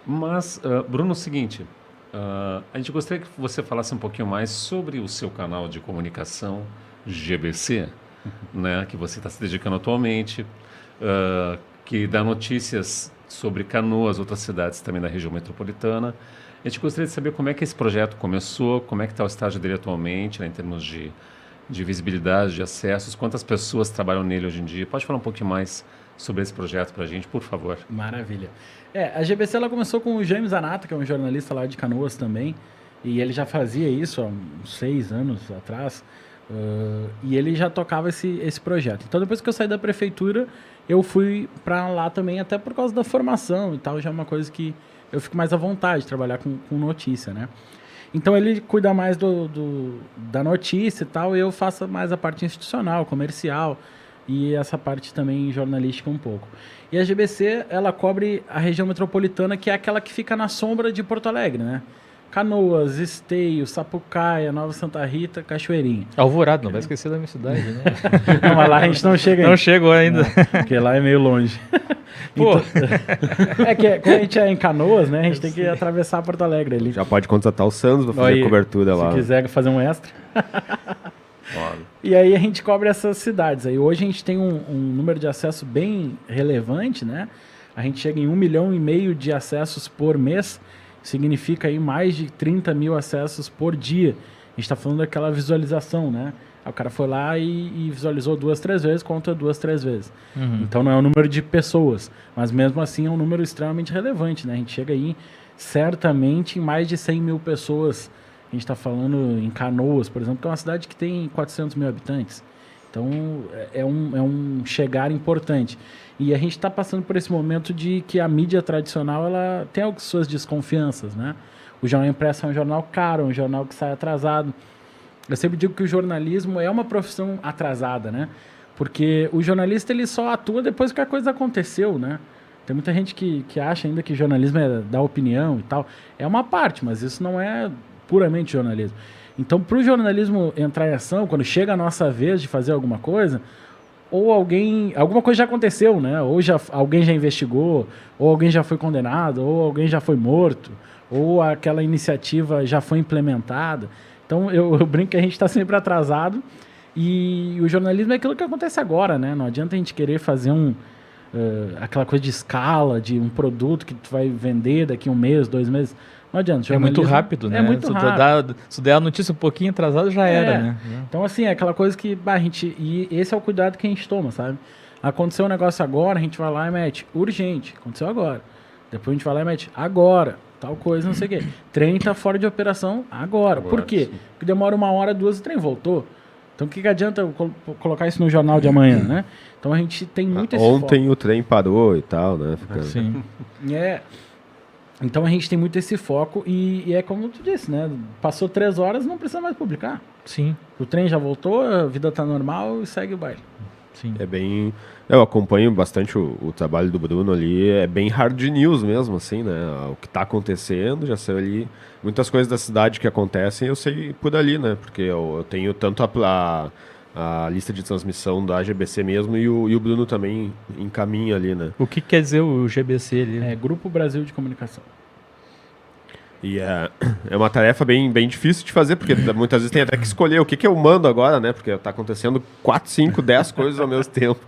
Mas, Bruno, é o seguinte, a gente gostaria que você falasse um pouquinho mais sobre o seu canal de comunicação GBC, né, que você está se dedicando atualmente, que dá notícias sobre Canoas, outras cidades também da região metropolitana. A gente gostaria de saber como é que esse projeto começou, como é que está o estágio dele atualmente, né, em termos de visibilidade, de acessos, quantas pessoas trabalham nele hoje em dia. Pode falar um pouquinho mais sobre esse projeto para a gente, por favor? Maravilha. A GBC ela começou com o James Anato, que é um jornalista lá de Canoas também, e ele já fazia isso há uns 6 anos atrás, e ele já tocava esse projeto. Então, depois que eu saí da prefeitura, eu fui para lá também, até por causa da formação e tal, já é uma coisa que eu fico mais à vontade de trabalhar com notícia, né? Então, ele cuida mais da notícia e tal, e eu faço mais a parte institucional, comercial, e essa parte também jornalística um pouco. E a GBC, ela cobre a região metropolitana, que é aquela que fica na sombra de Porto Alegre, né? Canoas, Esteio, Sapucaia, Nova Santa Rita, Cachoeirinha. Alvorada, não vai esquecer da minha cidade, né? Não, mas lá a gente não chega ainda. Não chegou ainda. Porque lá é meio longe. Pô. É que quando a gente é em Canoas, né? A gente tem que atravessar Porto Alegre ali. Já pode contratar o Santos pra fazer Aí, a cobertura se lá. quiser fazer um extra. Olha. E aí a gente cobre essas cidades. Aí hoje a gente tem um número de acesso bem relevante, né? A gente chega em 1,5 milhão de acessos por mês. Significa aí mais de 30 mil acessos por dia. A gente está falando daquela visualização, né? Aí o cara foi lá e visualizou 2, 3 vezes, conta 2, 3 vezes. Então não é um número de pessoas, mas mesmo assim é um número extremamente relevante, né? A gente chega aí certamente em mais de 100 mil pessoas. A gente está falando em Canoas, por exemplo, que é uma cidade que tem 400 mil habitantes. Então é um chegar importante. E a gente está passando por esse momento de que a mídia tradicional ela tem algumas suas desconfianças, né? O jornal impresso é um jornal caro, um jornal que sai atrasado. Eu sempre digo que o jornalismo é uma profissão atrasada, né? Porque o jornalista ele só atua depois que a coisa aconteceu, né? Tem muita gente que acha ainda que jornalismo é dar opinião e tal. É uma parte, mas isso não é puramente jornalismo. Então, para o jornalismo entrar em ação, quando chega a nossa vez de fazer alguma coisa, ou alguma coisa já aconteceu, né? Ou alguém já investigou, ou alguém já foi condenado, ou alguém já foi morto, ou aquela iniciativa já foi implementada. Então, eu brinco que a gente está sempre atrasado e o jornalismo é aquilo que acontece agora, né? Não adianta a gente querer fazer aquela coisa de escala, de um produto que tu vai vender daqui 1 mês, 2 meses. Não adianta. É muito rápido, né? É muito rápido. Se der a notícia um pouquinho atrasada, já era, né? Então, assim, é aquela coisa que e esse é o cuidado que a gente toma, sabe? Aconteceu um negócio agora, a gente vai lá e mete urgente. Aconteceu agora. Depois a gente vai lá e mete agora. Tal coisa, não sei o quê. Trem tá fora de operação agora. Por quê? Sim. Porque demora 1 hora, 2 o trem voltou. Então, o que adianta eu colocar isso no jornal de amanhã, né? Então, a gente tem muito esse Ontem o trem parou e tal, né? Sim. Então a gente tem muito esse foco e é como tu disse, né? Passou 3 horas, não precisa mais publicar. Sim. O trem já voltou, a vida tá normal e segue o baile. Sim. É bem... Eu acompanho bastante o trabalho do Bruno ali, é bem hard news mesmo, assim, né? O que tá acontecendo, já sei ali... Muitas coisas da cidade que acontecem, eu sei por ali, né? Porque eu tenho tanto a lista de transmissão da GBC mesmo e o Bruno também encaminha ali, né? O que quer dizer o GBC ali? É Grupo Brasil de Comunicação. E é uma tarefa bem difícil de fazer, porque muitas vezes tem até que escolher o que eu mando agora, né? Porque tá acontecendo 4, 5, 10 coisas ao mesmo tempo.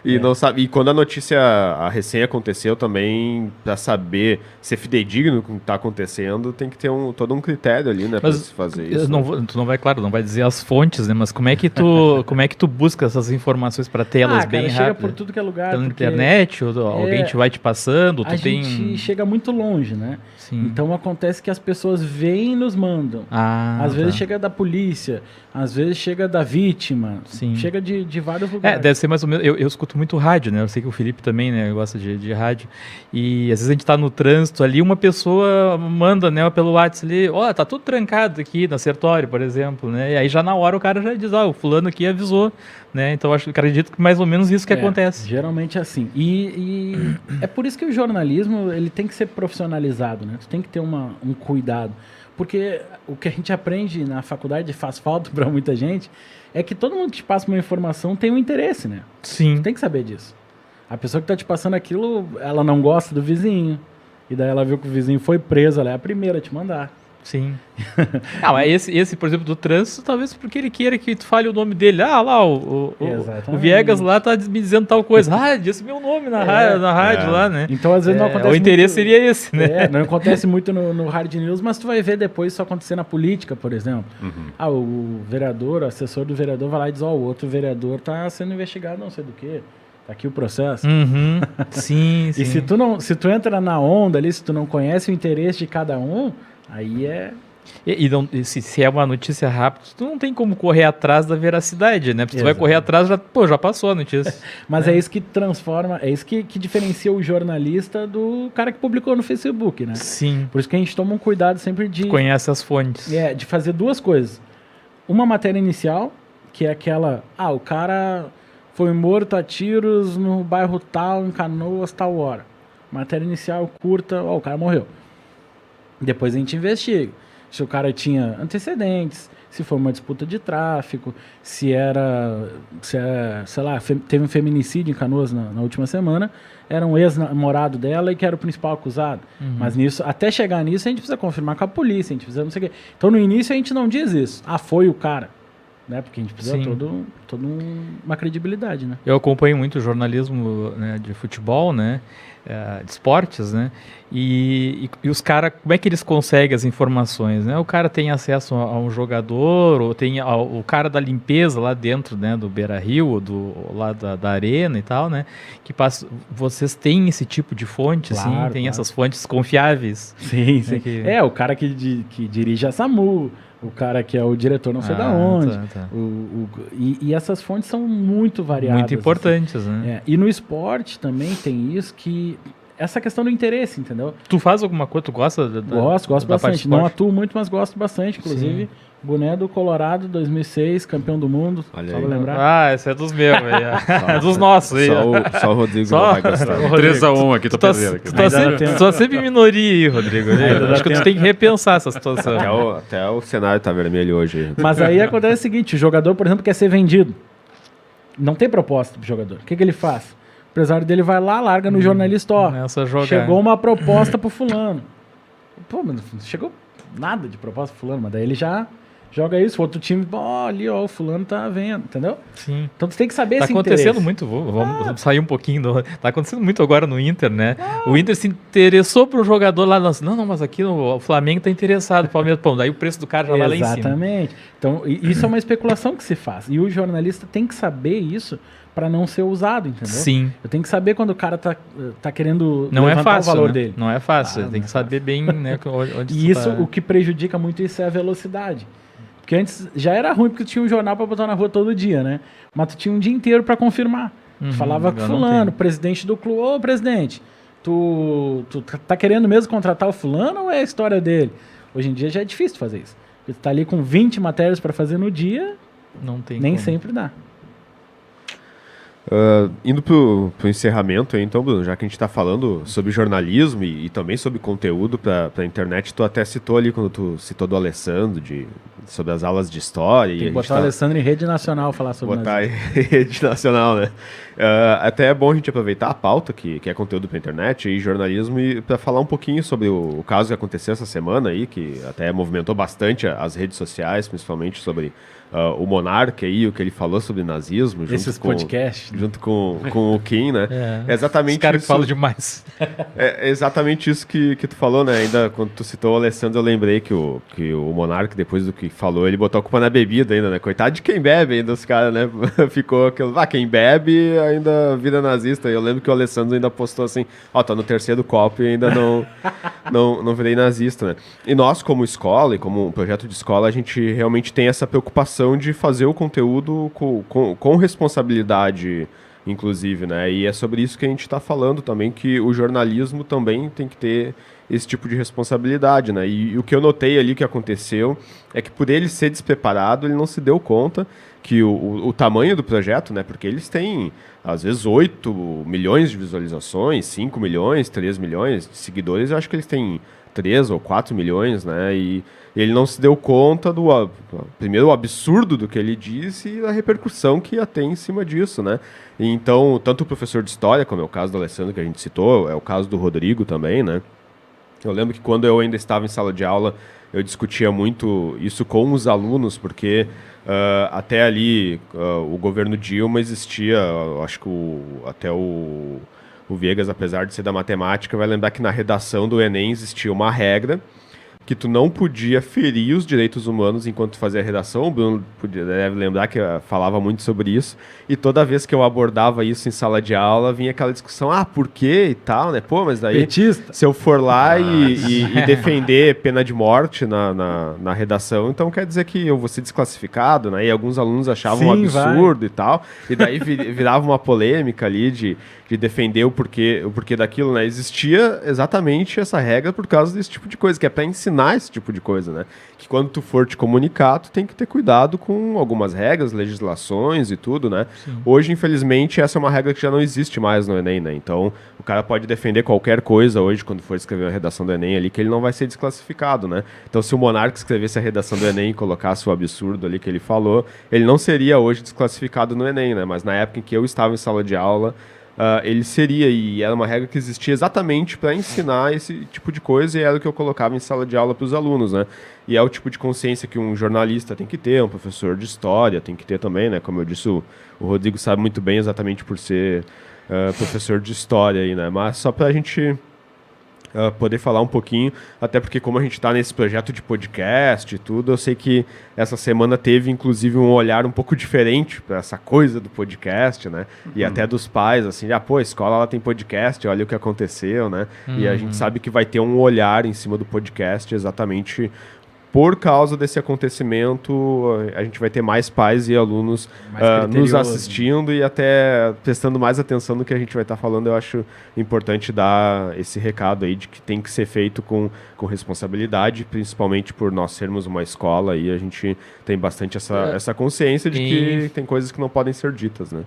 E não sabe. E quando a notícia, a recém aconteceu também, para saber ser fidedigno com o que tá acontecendo, tem que ter todo um critério ali, né? Pra se fazer isso. Tu não vai, claro, não vai dizer as fontes, né? Mas como é que tu busca essas informações para ter elas bem chega rápido? por tudo que é lugar. Pela internet, ou alguém te vai te passando, A gente chega muito longe, né? Sim. Então acontece que as pessoas veem e nos mandam. Às vezes chega da polícia, às vezes chega da vítima, Sim. chega de vários lugares. Deve ser mais ou menos. Eu escuto muito rádio, né? Eu sei que o Felipe também, né, gosta de rádio. E às vezes a gente tá no trânsito ali, uma pessoa manda, né, pelo WhatsApp ali, tá tudo trancado aqui na Sertório, por exemplo, né? E aí já na hora o cara já diz, o fulano aqui avisou, né? Então acredito que mais ou menos isso que acontece. Geralmente é assim. E é por isso que o jornalismo ele tem que ser profissionalizado, né? Tu tem que ter um cuidado. Porque o que a gente aprende na faculdade faz falta para muita gente é que todo mundo que te passa uma informação tem um interesse, né? Sim. Tu tem que saber disso. A pessoa que está te passando aquilo, ela não gosta do vizinho. E daí ela viu que o vizinho foi preso, ela é a primeira a te mandar. Sim. Mas esse, por exemplo, do trânsito, talvez porque ele queira que tu fale o nome dele. Lá, o Viegas lá tá me dizendo tal coisa. Disse meu nome na rádio lá, né? Então, às vezes não acontece o interesse seria esse, né? Não acontece muito no hard news, mas tu vai ver depois isso acontecer na política, por exemplo. O vereador, o assessor do vereador vai lá e diz, o outro vereador tá sendo investigado não sei do quê. Tá aqui o processo. Sim, sim. E se tu entra na onda ali, se tu não conhece o interesse de cada um, aí é... Se é uma notícia rápida, tu não tem como correr atrás da veracidade, né? Porque tu vai correr atrás, já passou a notícia. Mas é isso que transforma, é isso que diferencia o jornalista do cara que publicou no Facebook, né? Sim. Por isso que a gente toma um cuidado sempre de... Tu conhece as fontes. De fazer 2 coisas. Uma matéria inicial, que é aquela... o cara foi morto a tiros no bairro tal, em Canoas, tal hora. Matéria inicial curta, o cara morreu. Depois a gente investiga. se o cara tinha antecedentes, se foi uma disputa de tráfico, se era, sei lá, teve um feminicídio em Canoas na última semana, era um ex-namorado dela e que era o principal acusado. Mas nisso, até chegar nisso, a gente precisa confirmar com a polícia, a gente precisa não sei o quê. Então, no início, a gente não diz isso. Ah, foi o cara. Né? Porque a gente precisa toda uma credibilidade, né? Eu acompanho muito jornalismo, né, de futebol, né, de esportes, né, e os caras, como é que eles conseguem as informações, né? O cara tem acesso a um jogador, ou tem o cara da limpeza lá dentro, né, do Beira-Rio, lá da arena e tal, né, que passa, vocês têm esse tipo de fonte, Claro, sim, tem essas fontes confiáveis. Sim, sim. Que... o cara que dirige a SAMU, o cara que é o diretor não sei da onde. Tá. E essas fontes são muito variadas. Muito importantes, assim. né? E no esporte também tem isso, que... Essa questão do interesse, entendeu? Tu faz alguma coisa? Tu gosta Gosto da parte bastante. Não atuo muito, mas gosto bastante. Inclusive, boné do Colorado 2006, campeão do mundo. Olha só aí. pra lembrar. Ah, esse é dos meus, é dos nossos. Aí, Só o Rodrigo não vai gostar. 3-1 aqui, tô Tu perdendo aqui. tá sempre minoria aí, Rodrigo. Acho que tu tem que repensar essa situação. Até o cenário tá vermelho hoje. Mas aí acontece o seguinte, o jogador, por exemplo, quer ser vendido. Não tem proposta pro jogador. O que ele faz? O empresário dele vai lá, larga no jornalista, ó. Chegou uma proposta pro fulano. Pô, mas não chegou nada de proposta pro fulano, mas daí ele já joga isso, o outro time, ali, ó, o fulano tá vendo, entendeu? Sim. Então tu tem que saber Tá esse acontecendo interesse. muito, vamos sair um pouquinho, tá acontecendo muito agora no Inter, né? O Inter se interessou pro jogador lá, não, mas aqui o Flamengo tá interessado, o Palmeiras, pô, daí o preço do cara já vai lá em cima. Exatamente. Então, isso é uma especulação que se faz. E o jornalista tem que saber isso para não ser usado, entendeu? Sim. Eu tenho que saber quando o cara tá querendo Não é fácil, o valor né? dele. Não é fácil, Não tem é que saber bem, né, onde E isso, o que prejudica muito isso é a velocidade. Porque antes já era ruim porque tu tinha um jornal para botar na rua todo dia, né? Mas tu tinha um dia inteiro para confirmar. Tu falava com fulano, presidente do clube, ô presidente, tu tá querendo mesmo contratar o fulano ou é a história dele? Hoje em dia já é difícil fazer isso. Porque tu tá ali com 20 matérias para fazer no dia, não tem nem como. sempre dá. Indo pro encerramento aí, então, Bruno, já que a gente tá falando sobre jornalismo e também sobre conteúdo pra internet, tu até citou ali, quando tu citou do Alessandro, sobre as aulas de história. Tem que botar o Alessandro em rede nacional falar sobre botar em rede nacional, né? Até é bom a gente aproveitar a pauta, que é conteúdo pra internet e jornalismo, e pra falar um pouquinho sobre o caso que aconteceu essa semana aí, que até movimentou bastante as redes sociais, principalmente sobre o Monarca aí, o que ele falou sobre nazismo. Esses podcasts. Junto com o Kim, né? É exatamente. Os caras que falam demais. É exatamente isso que tu falou, né? Ainda quando tu citou o Alessandro, eu lembrei que o Monarca, depois do que falou, ele botou a culpa na bebida ainda, né? Coitado de quem bebe ainda, os caras, né? Ficou aquilo, quem bebe ainda vira nazista. Eu lembro que o Alessandro ainda postou assim, tá no terceiro copo e ainda não virei nazista, né? E nós, como escola e como um projeto de escola, a gente realmente tem essa preocupação de fazer o conteúdo com responsabilidade, inclusive, né? E é sobre isso que a gente está falando também, que o jornalismo também tem que ter esse tipo de responsabilidade, né? E o que eu notei ali que aconteceu é que por ele ser despreparado, ele não se deu conta que o tamanho do projeto, né? Porque eles têm, às vezes, 8 milhões de visualizações, 5 milhões, 3 milhões de seguidores. Eu acho que eles têm 3 ou 4 milhões, né? E ele não se deu conta primeiro, o absurdo do que ele disse e a repercussão que ia ter em cima disso, né? E então, tanto o professor de história, como é o caso do Alessandro que a gente citou, é o caso do Rodrigo também, né? Eu lembro que quando eu ainda estava em sala de aula, eu discutia muito isso com os alunos, porque até ali o governo Dilma existia, acho que até o Viegas, apesar de ser da matemática, vai lembrar que na redação do Enem existia uma regra que tu não podia ferir os direitos humanos enquanto tu fazia a redação. O Bruno deve lembrar que eu falava muito sobre isso. E toda vez que eu abordava isso em sala de aula, vinha aquela discussão, por quê e tal, né? Pô, mas daí, petista, se eu for lá e defender pena de morte na redação, então quer dizer que eu vou ser desclassificado, né? E alguns alunos achavam um absurdo e tal. E daí virava uma polêmica ali de defender o porquê daquilo, né? Existia exatamente essa regra por causa desse tipo de coisa, que é para ensinar ensinar esse tipo de coisa, né? Que quando tu for te comunicar, tu tem que ter cuidado com algumas regras, legislações e tudo, né? Sim. Hoje, infelizmente, essa é uma regra que já não existe mais no Enem, né? Então, o cara pode defender qualquer coisa hoje, quando for escrever a redação do Enem ali, que ele não vai ser desclassificado, né? Então, se o Monarca escrevesse a redação do Enem e colocasse o absurdo ali que ele falou, ele não seria hoje desclassificado no Enem, né? Mas na época em que eu estava em sala de aula, ele seria, e era uma regra que existia exatamente para ensinar esse tipo de coisa, e era o que eu colocava em sala de aula para os alunos, né? E é o tipo de consciência que um jornalista tem que ter, um professor de história tem que ter também, né? Como eu disse, o Rodrigo sabe muito bem exatamente por ser professor de história aí, né? Mas só para a gente poder falar um pouquinho, até porque como a gente está nesse projeto de podcast e tudo, eu sei que essa semana teve inclusive um olhar um pouco diferente para essa coisa do podcast, né? E até dos pais, assim, pô, a escola ela tem podcast, olha o que aconteceu, né? E a gente sabe que vai ter um olhar em cima do podcast exatamente por causa desse acontecimento. A gente vai ter mais pais e alunos nos assistindo e até prestando mais atenção no que a gente vai estar falando. Eu acho importante dar esse recado aí de que tem que ser feito com responsabilidade, principalmente por nós sermos uma escola, e a gente tem bastante essa consciência de que tem coisas que não podem ser ditas, né?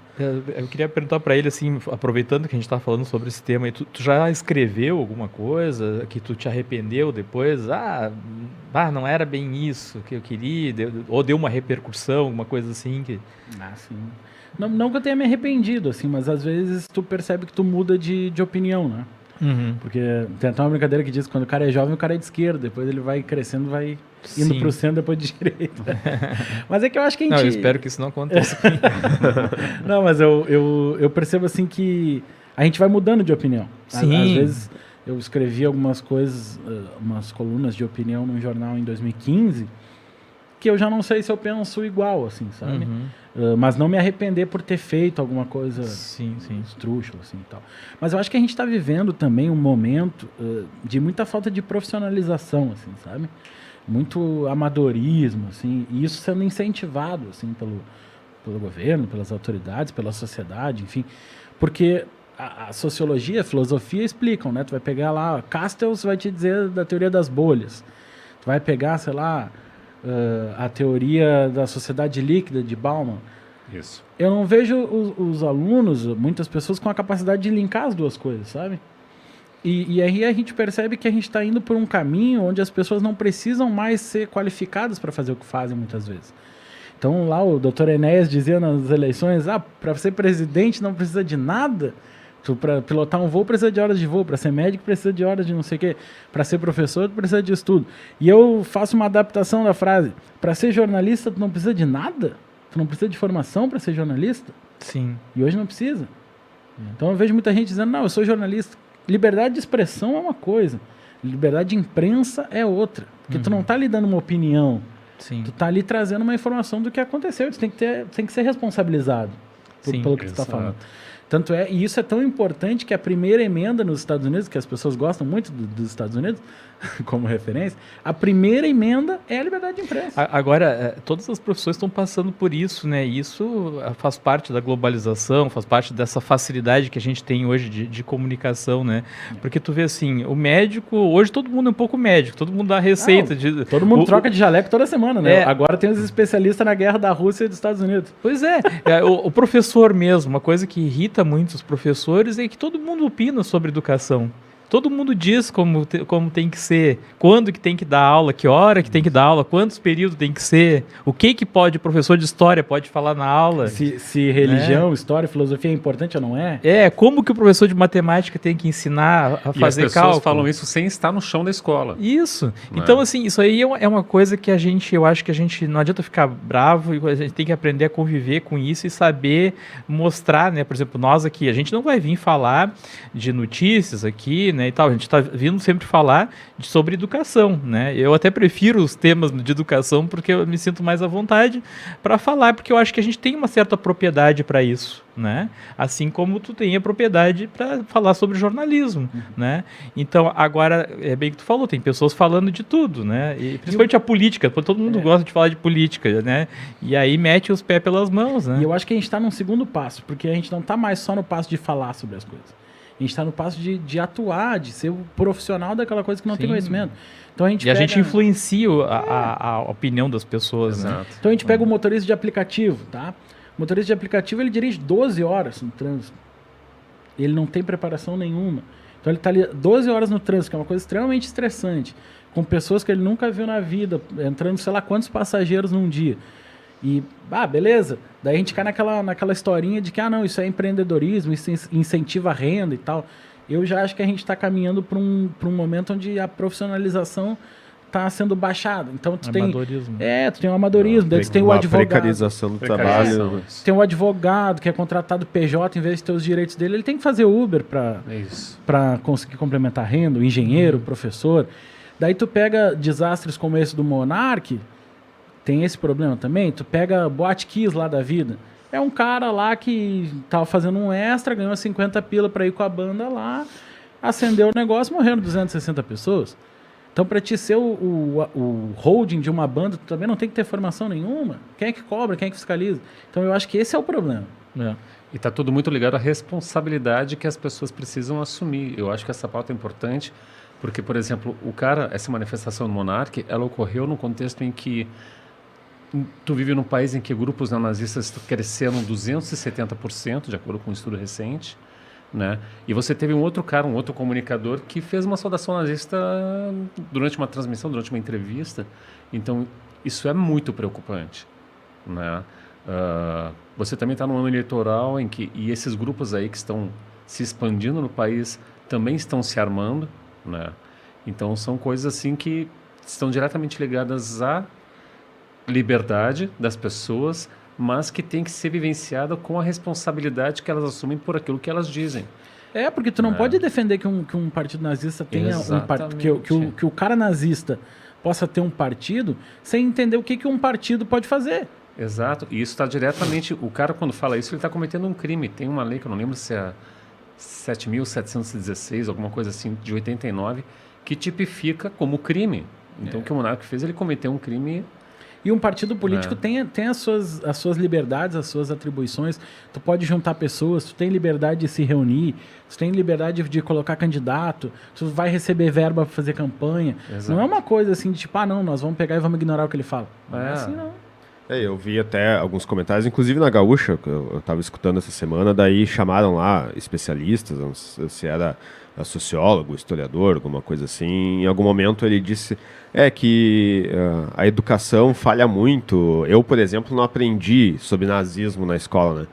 Eu queria perguntar para ele, assim, aproveitando que a gente está falando sobre esse tema, tu já escreveu alguma coisa que tu te arrependeu depois? Não era bem isso que eu queria, ou deu uma repercussão, alguma coisa assim que... Sim. Não que eu tenha me arrependido, assim, mas às vezes tu percebe que tu muda de opinião, né? Porque tem até uma brincadeira que diz que quando o cara é jovem, o cara é de esquerda, depois ele vai crescendo, vai indo pro centro, depois de direita. Mas é que eu acho que a gente... Não, eu espero que isso não aconteça. Não, mas eu percebo assim que a gente vai mudando de opinião. Sim. Às vezes eu escrevi algumas coisas, umas colunas de opinião num jornal em 2015, que eu já não sei se eu penso igual, assim, sabe? Mas não me arrepender por ter feito alguma coisa esdrúxula, assim, e tal. Mas eu acho que a gente está vivendo também um momento de muita falta de profissionalização, assim, sabe? Muito amadorismo, assim, e isso sendo incentivado, assim, pelo governo, pelas autoridades, pela sociedade, enfim, porque a sociologia, a filosofia explicam, né? Tu vai pegar lá, Castells vai te dizer da teoria das bolhas, tu vai pegar, sei lá, a teoria da sociedade líquida de Bauman. Isso. Eu não vejo os alunos, muitas pessoas, com a capacidade de linkar as duas coisas, sabe? E aí a gente percebe que a gente está indo por um caminho onde as pessoas não precisam mais ser qualificadas para fazer o que fazem muitas vezes. Então lá o Dr. Enéas dizia nas eleições, para ser presidente não precisa de nada. Para pilotar um voo precisa de horas de voo, para ser médico precisa de horas de não sei o quê, para ser professor precisa de estudo. E eu faço uma adaptação da frase: para ser jornalista tu não precisa de nada? Tu não precisa de formação para ser jornalista? Sim. E hoje não precisa. Então eu vejo muita gente dizendo, não, eu sou jornalista. Liberdade de expressão é uma coisa, liberdade de imprensa é outra. Porque tu não está ali dando uma opinião, tu está ali trazendo uma informação do que aconteceu. Tu tem que ser responsabilizado pelo que tu está falando. Tanto é, e isso é tão importante que a primeira emenda nos Estados Unidos, que as pessoas gostam muito dos Estados Unidos como referência, a primeira emenda é a liberdade de imprensa. Agora, todas as profissões estão passando por isso, né? E isso faz parte da globalização, faz parte dessa facilidade que a gente tem hoje de comunicação, né? Porque tu vê assim, o médico, hoje todo mundo é um pouco médico, todo mundo dá receita. Todo mundo troca de jaleco toda semana, né? Agora tem os especialistas na guerra da Rússia e dos Estados Unidos. Pois é, o professor mesmo, uma coisa que irrita muito os professores é que todo mundo opina sobre educação. Todo mundo diz como tem que ser, quando que tem que dar aula, que hora que tem que dar aula, quantos períodos tem que ser, o que pode, o professor de história pode falar na aula. Se religião, história, filosofia é importante ou não é? Como que o professor de matemática tem que ensinar a fazer cálculo. E as pessoas falam isso sem estar no chão da escola. Isso. Então, assim, isso aí é uma coisa que eu acho que a gente, não adianta ficar bravo, a gente tem que aprender a conviver com isso e saber mostrar, né? Por exemplo, nós aqui, a gente não vai vir falar de notícias aqui, né, e tal. A gente está vindo sempre falar sobre educação, né? Eu até prefiro os temas de educação porque eu me sinto mais à vontade para falar, porque eu acho que a gente tem uma certa propriedade para isso, né? Assim como tu tem a propriedade para falar sobre jornalismo, né? Então, agora, é bem que tu falou, tem pessoas falando de tudo, né? E principalmente a política, porque todo mundo gosta de falar de política, né? E aí mete os pés pelas mãos, né? E eu acho que a gente está num segundo passo, porque a gente não está mais só no passo de falar sobre as coisas. A gente está no passo de atuar, de ser o profissional daquela coisa que não tem conhecimento. Então a gente a gente influencia a opinião das pessoas, né? Então a gente pega o motorista de aplicativo, tá? O motorista de aplicativo, ele dirige 12 horas no trânsito. Ele não tem preparação nenhuma. Então ele está ali 12 horas no trânsito, que é uma coisa extremamente estressante, com pessoas que ele nunca viu na vida, entrando sei lá quantos passageiros num dia. E, beleza. Daí a gente cai naquela historinha de que, não, isso é empreendedorismo, isso incentiva a renda e tal. Eu já acho que a gente está caminhando para um momento onde a profissionalização está sendo baixada. Então tu tem um amadorismo, daí tu tem o advogado. Precarização do trabalho. Tem o advogado que é contratado PJ, em vez de ter os direitos dele, ele tem que fazer Uber para conseguir complementar a renda, o engenheiro, o professor. Daí tu pega desastres como esse do Monark, tem esse problema também. Tu pega Boate Kiss lá da vida. É um cara lá que tava fazendo um extra, ganhou 50 pila para ir com a banda lá, acendeu o negócio, morreram 260 pessoas. Então, para te ser o holding de uma banda, tu também não tem que ter formação nenhuma. Quem é que cobra? Quem é que fiscaliza? Então, eu acho que esse é o problema. E está tudo muito ligado à responsabilidade que as pessoas precisam assumir. Eu acho que essa pauta é importante, porque, por exemplo, essa manifestação do Monark, ela ocorreu num contexto em que tu vive num país em que grupos neonazistas cresceram 270%, de acordo com um estudo recente, né? E você teve um outro comunicador, que fez uma saudação nazista durante uma transmissão, durante uma entrevista. Então, isso é muito preocupante, né? Você também está num ano eleitoral e esses grupos aí que estão se expandindo no país também estão se armando, né? Então, são coisas assim que estão diretamente ligadas à liberdade das pessoas, mas que tem que ser vivenciada com a responsabilidade que elas assumem por aquilo que elas dizem. Porque tu não pode defender que um partido nazista tenha que o cara nazista possa ter um partido sem entender o que um partido pode fazer. Exato, e isso está diretamente... O cara, quando fala isso, ele está cometendo um crime. Tem uma lei, que eu não lembro se é 7.716, alguma coisa assim, de 89, que tipifica como crime. Então, o que o Monark fez, ele cometeu um crime... E um partido político tem as suas liberdades, as suas atribuições. Tu pode juntar pessoas, tu tem liberdade de se reunir, tu tem liberdade de colocar candidato, tu vai receber verba para fazer campanha. Exato. Não é uma coisa assim de tipo, não, nós vamos pegar e vamos ignorar o que ele fala. Não é assim, não. Eu vi até alguns comentários, inclusive na Gaúcha, que eu estava escutando essa semana, daí chamaram lá especialistas, não sei se era sociólogo, historiador, alguma coisa assim. Em algum momento ele disse que a educação falha muito. Eu, por exemplo, não aprendi sobre nazismo na escola, né?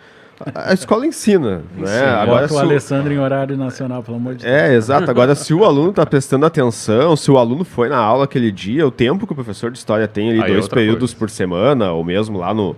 A escola ensina, né? Agora o Alessandro em horário nacional, pelo amor de Deus. Exato. Agora, se o aluno está prestando atenção, se o aluno foi na aula aquele dia, o tempo que o professor de história tem ali, 2 períodos por semana, ou mesmo lá no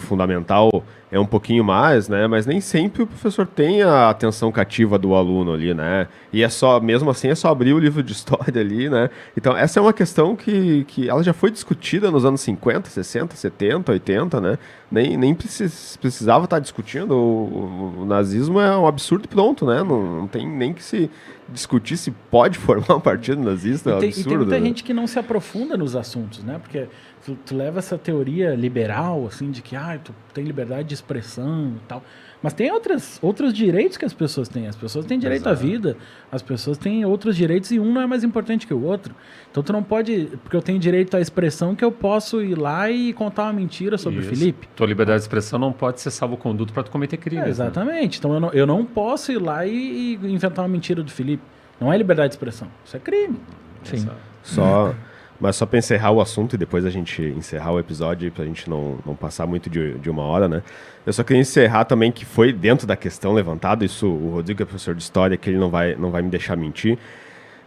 fundamental, é um pouquinho mais, né? Mas nem sempre o professor tem a atenção cativa do aluno ali, né? E mesmo assim, é só abrir o livro de história ali, né? Então, essa é uma questão que ela já foi discutida nos anos 50, 60, 70, 80, né? Nem precisava estar discutindo. O nazismo é um absurdo e pronto, né? Não tem nem que se discutir se pode formar um partido nazista, é um absurdo. E tem muita gente que não se aprofunda nos assuntos, né? Porque tu leva essa teoria liberal, assim, de que tu tem liberdade de expressão e tal. Mas tem outros direitos que as pessoas têm. As pessoas têm direito à vida, as pessoas têm outros direitos e um não é mais importante que o outro. Então tu não pode, porque eu tenho direito à expressão, que eu posso ir lá e contar uma mentira sobre o Felipe. Tua liberdade de expressão não pode ser salvo-conduto para tu cometer crimes. Exatamente. Né? Então eu não posso ir lá e inventar uma mentira do Felipe. Não é liberdade de expressão. Isso é crime. Sim. Mas só para encerrar o assunto e depois a gente encerrar o episódio, para a gente não passar muito de 1 hora, né? Eu só queria encerrar também que foi dentro da questão levantada, isso o Rodrigo é professor de história, que ele não vai me deixar mentir.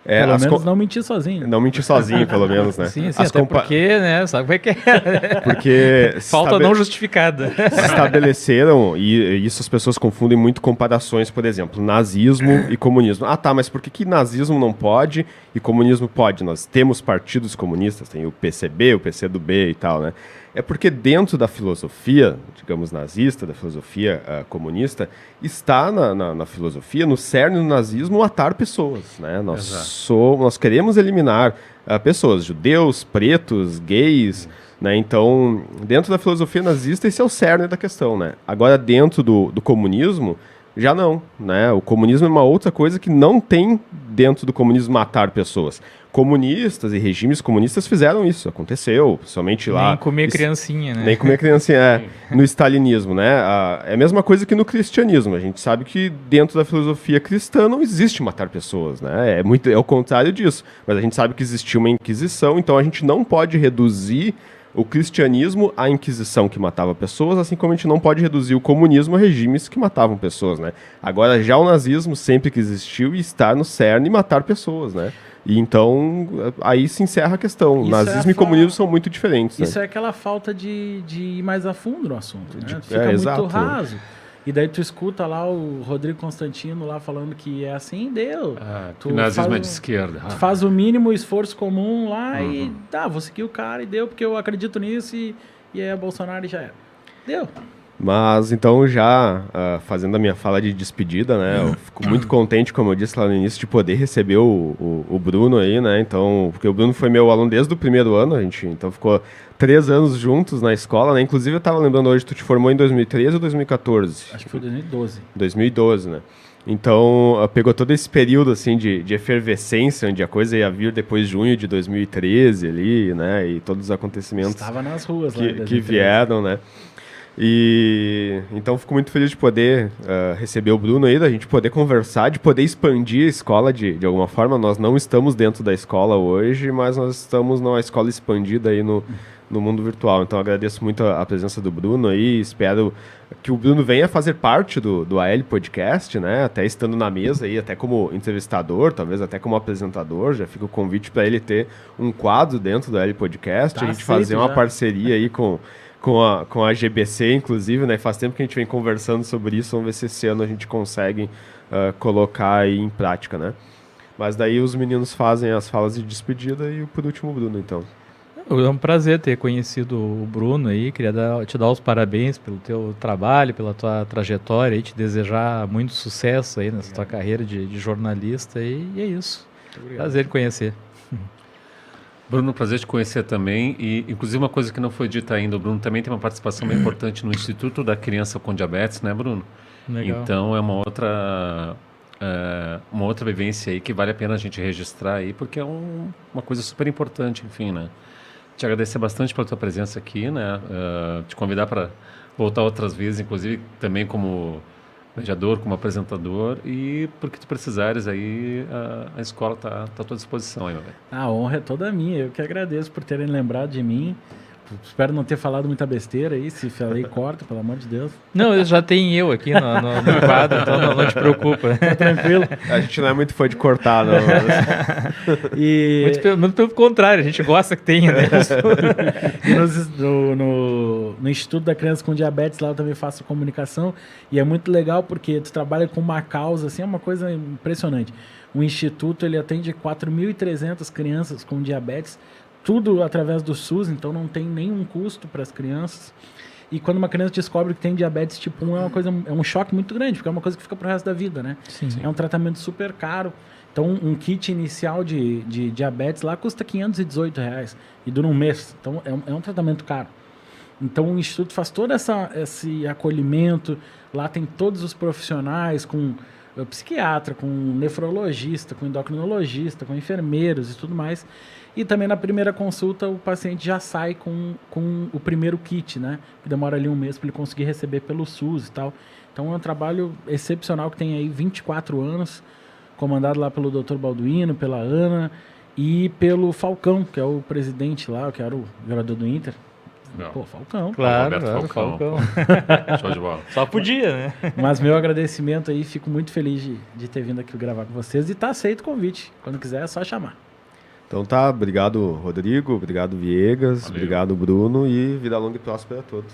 Pelo menos não mentir sozinho. Não mentir sozinho, pelo menos, né? Sim, até porque, né? Sabe como é que é? Porque falta não justificada. Se estabeleceram, e isso as pessoas confundem muito comparações, por exemplo, nazismo e comunismo. Mas por que nazismo não pode e comunismo pode? Nós temos partidos comunistas, tem o PCB, o PCdoB e tal, né? É porque dentro da filosofia, digamos, nazista, da filosofia comunista, está na filosofia, no cerne do nazismo, matar pessoas, né? Nós queremos eliminar pessoas, judeus, pretos, gays, né? Então, dentro da filosofia nazista, esse é o cerne da questão, né? Agora, dentro do comunismo, já não, né? O comunismo é uma outra coisa que não tem dentro do comunismo matar pessoas. Comunistas e regimes comunistas fizeram isso, aconteceu, principalmente lá... Nem comer criancinha, né? Nem comer criancinha, no stalinismo, né? É a mesma coisa que no cristianismo. A gente sabe que dentro da filosofia cristã não existe matar pessoas, né? É o contrário disso. Mas a gente sabe que existiu uma Inquisição, então a gente não pode reduzir o cristianismo à Inquisição que matava pessoas, assim como a gente não pode reduzir o comunismo a regimes que matavam pessoas, né? Agora, já o nazismo sempre que existiu e está no cerne matar pessoas, né? E então, aí se encerra a questão. Isso nazismo e comunismo são muito diferentes, Isso né? é aquela falta de ir mais a fundo no assunto, né? Fica muito exato. raso. E daí tu escuta lá o Rodrigo Constantino lá falando que é assim, deu. Que o nazismo é de esquerda. Tu faz o mínimo esforço comum lá e vou seguir o cara e deu, porque eu acredito nisso e é Bolsonaro e já era. Deu. Mas, então, já fazendo a minha fala de despedida, né? Eu fico muito contente, como eu disse lá no início, de poder receber o Bruno aí, né? Então, porque o Bruno foi meu aluno desde o primeiro ano, a gente então ficou 3 anos juntos na escola, né? Inclusive, eu estava lembrando hoje, tu te formou em 2013 ou 2014? Acho que foi 2012. 2012, né? Então, pegou todo esse período, assim, de efervescência, onde a coisa ia vir depois de junho de 2013 ali, né? E todos os acontecimentos Estava nas ruas lá em que 2013. vieram, né? E então fico muito feliz de poder receber o Bruno aí, da gente poder conversar, de poder expandir a escola de alguma forma. Nós não estamos dentro da escola hoje, mas nós estamos numa escola expandida aí no mundo virtual. Então agradeço muito a presença do Bruno aí, espero que o Bruno venha fazer parte do AL Podcast, né? Até estando na mesa aí, até como entrevistador, talvez até como apresentador. Já fica o convite para ele ter um quadro dentro do AL Podcast, Tá a gente fazer uma já. parceria aí com a GBC, inclusive, né? Faz tempo que a gente vem conversando sobre isso, vamos ver se esse ano a gente consegue colocar aí em prática, né? Mas daí os meninos fazem as falas de despedida e por último o Bruno, então. É um prazer ter conhecido o Bruno aí, queria te dar os parabéns pelo teu trabalho, pela tua trajetória e te desejar muito sucesso aí nessa tua carreira de jornalista e é isso. Prazer te conhecer. Bruno, prazer te conhecer também. E, inclusive, uma coisa que não foi dita ainda, o Bruno também tem uma participação bem importante no Instituto da Criança com Diabetes, né, Bruno? Legal. Então, é uma outra vivência aí que vale a pena a gente registrar aí, porque é uma coisa super importante, enfim, né? Te agradecer bastante pela tua presença aqui, né? Te convidar para voltar outras vezes, inclusive também como mediador, como apresentador, e porque tu precisares aí, a escola tá à tua disposição aí, meu velho. A honra é toda minha, eu que agradeço por terem lembrado de mim. Espero não ter falado muita besteira aí, se falei, corta, pelo amor de Deus. Não, já tem eu aqui no quadro, então não te preocupa. Tá tranquilo. A gente não é muito fã de cortar, não. E, Muito pelo contrário, a gente gosta que tenha, né? e no Instituto da Criança com Diabetes, lá eu também faço comunicação, e é muito legal porque tu trabalha com uma causa, assim, é uma coisa impressionante. O Instituto, ele atende 4.300 crianças com diabetes, tudo através do SUS, então não tem nenhum custo para as crianças. E quando uma criança descobre que tem diabetes tipo 1, é um choque muito grande, porque é uma coisa que fica pro resto da vida, né? Sim. É um tratamento super caro. Então, um kit inicial de diabetes lá custa R$518 e dura um mês. Então, é um tratamento caro. Então, o Instituto faz todo esse acolhimento. Lá tem todos os profissionais, com psiquiatra, com nefrologista, com endocrinologista, com enfermeiros e tudo mais. E também na primeira consulta o paciente já sai com o primeiro kit, né? Que demora ali um mês para ele conseguir receber pelo SUS e tal. Então é um trabalho excepcional que tem aí 24 anos, comandado lá pelo Dr. Balduino, pela Ana e pelo Falcão, que é o presidente lá, que era o jogador do Inter. Não. Pô, Falcão. Claro, Roberto Falcão. Show de bola. Só podia, né? Mas meu agradecimento aí, fico muito feliz de ter vindo aqui gravar com vocês e tá aceito o convite. Quando quiser é só chamar. Então tá, obrigado Rodrigo, obrigado Viegas, Valeu. obrigado Bruno e vida longa e próspera a todos.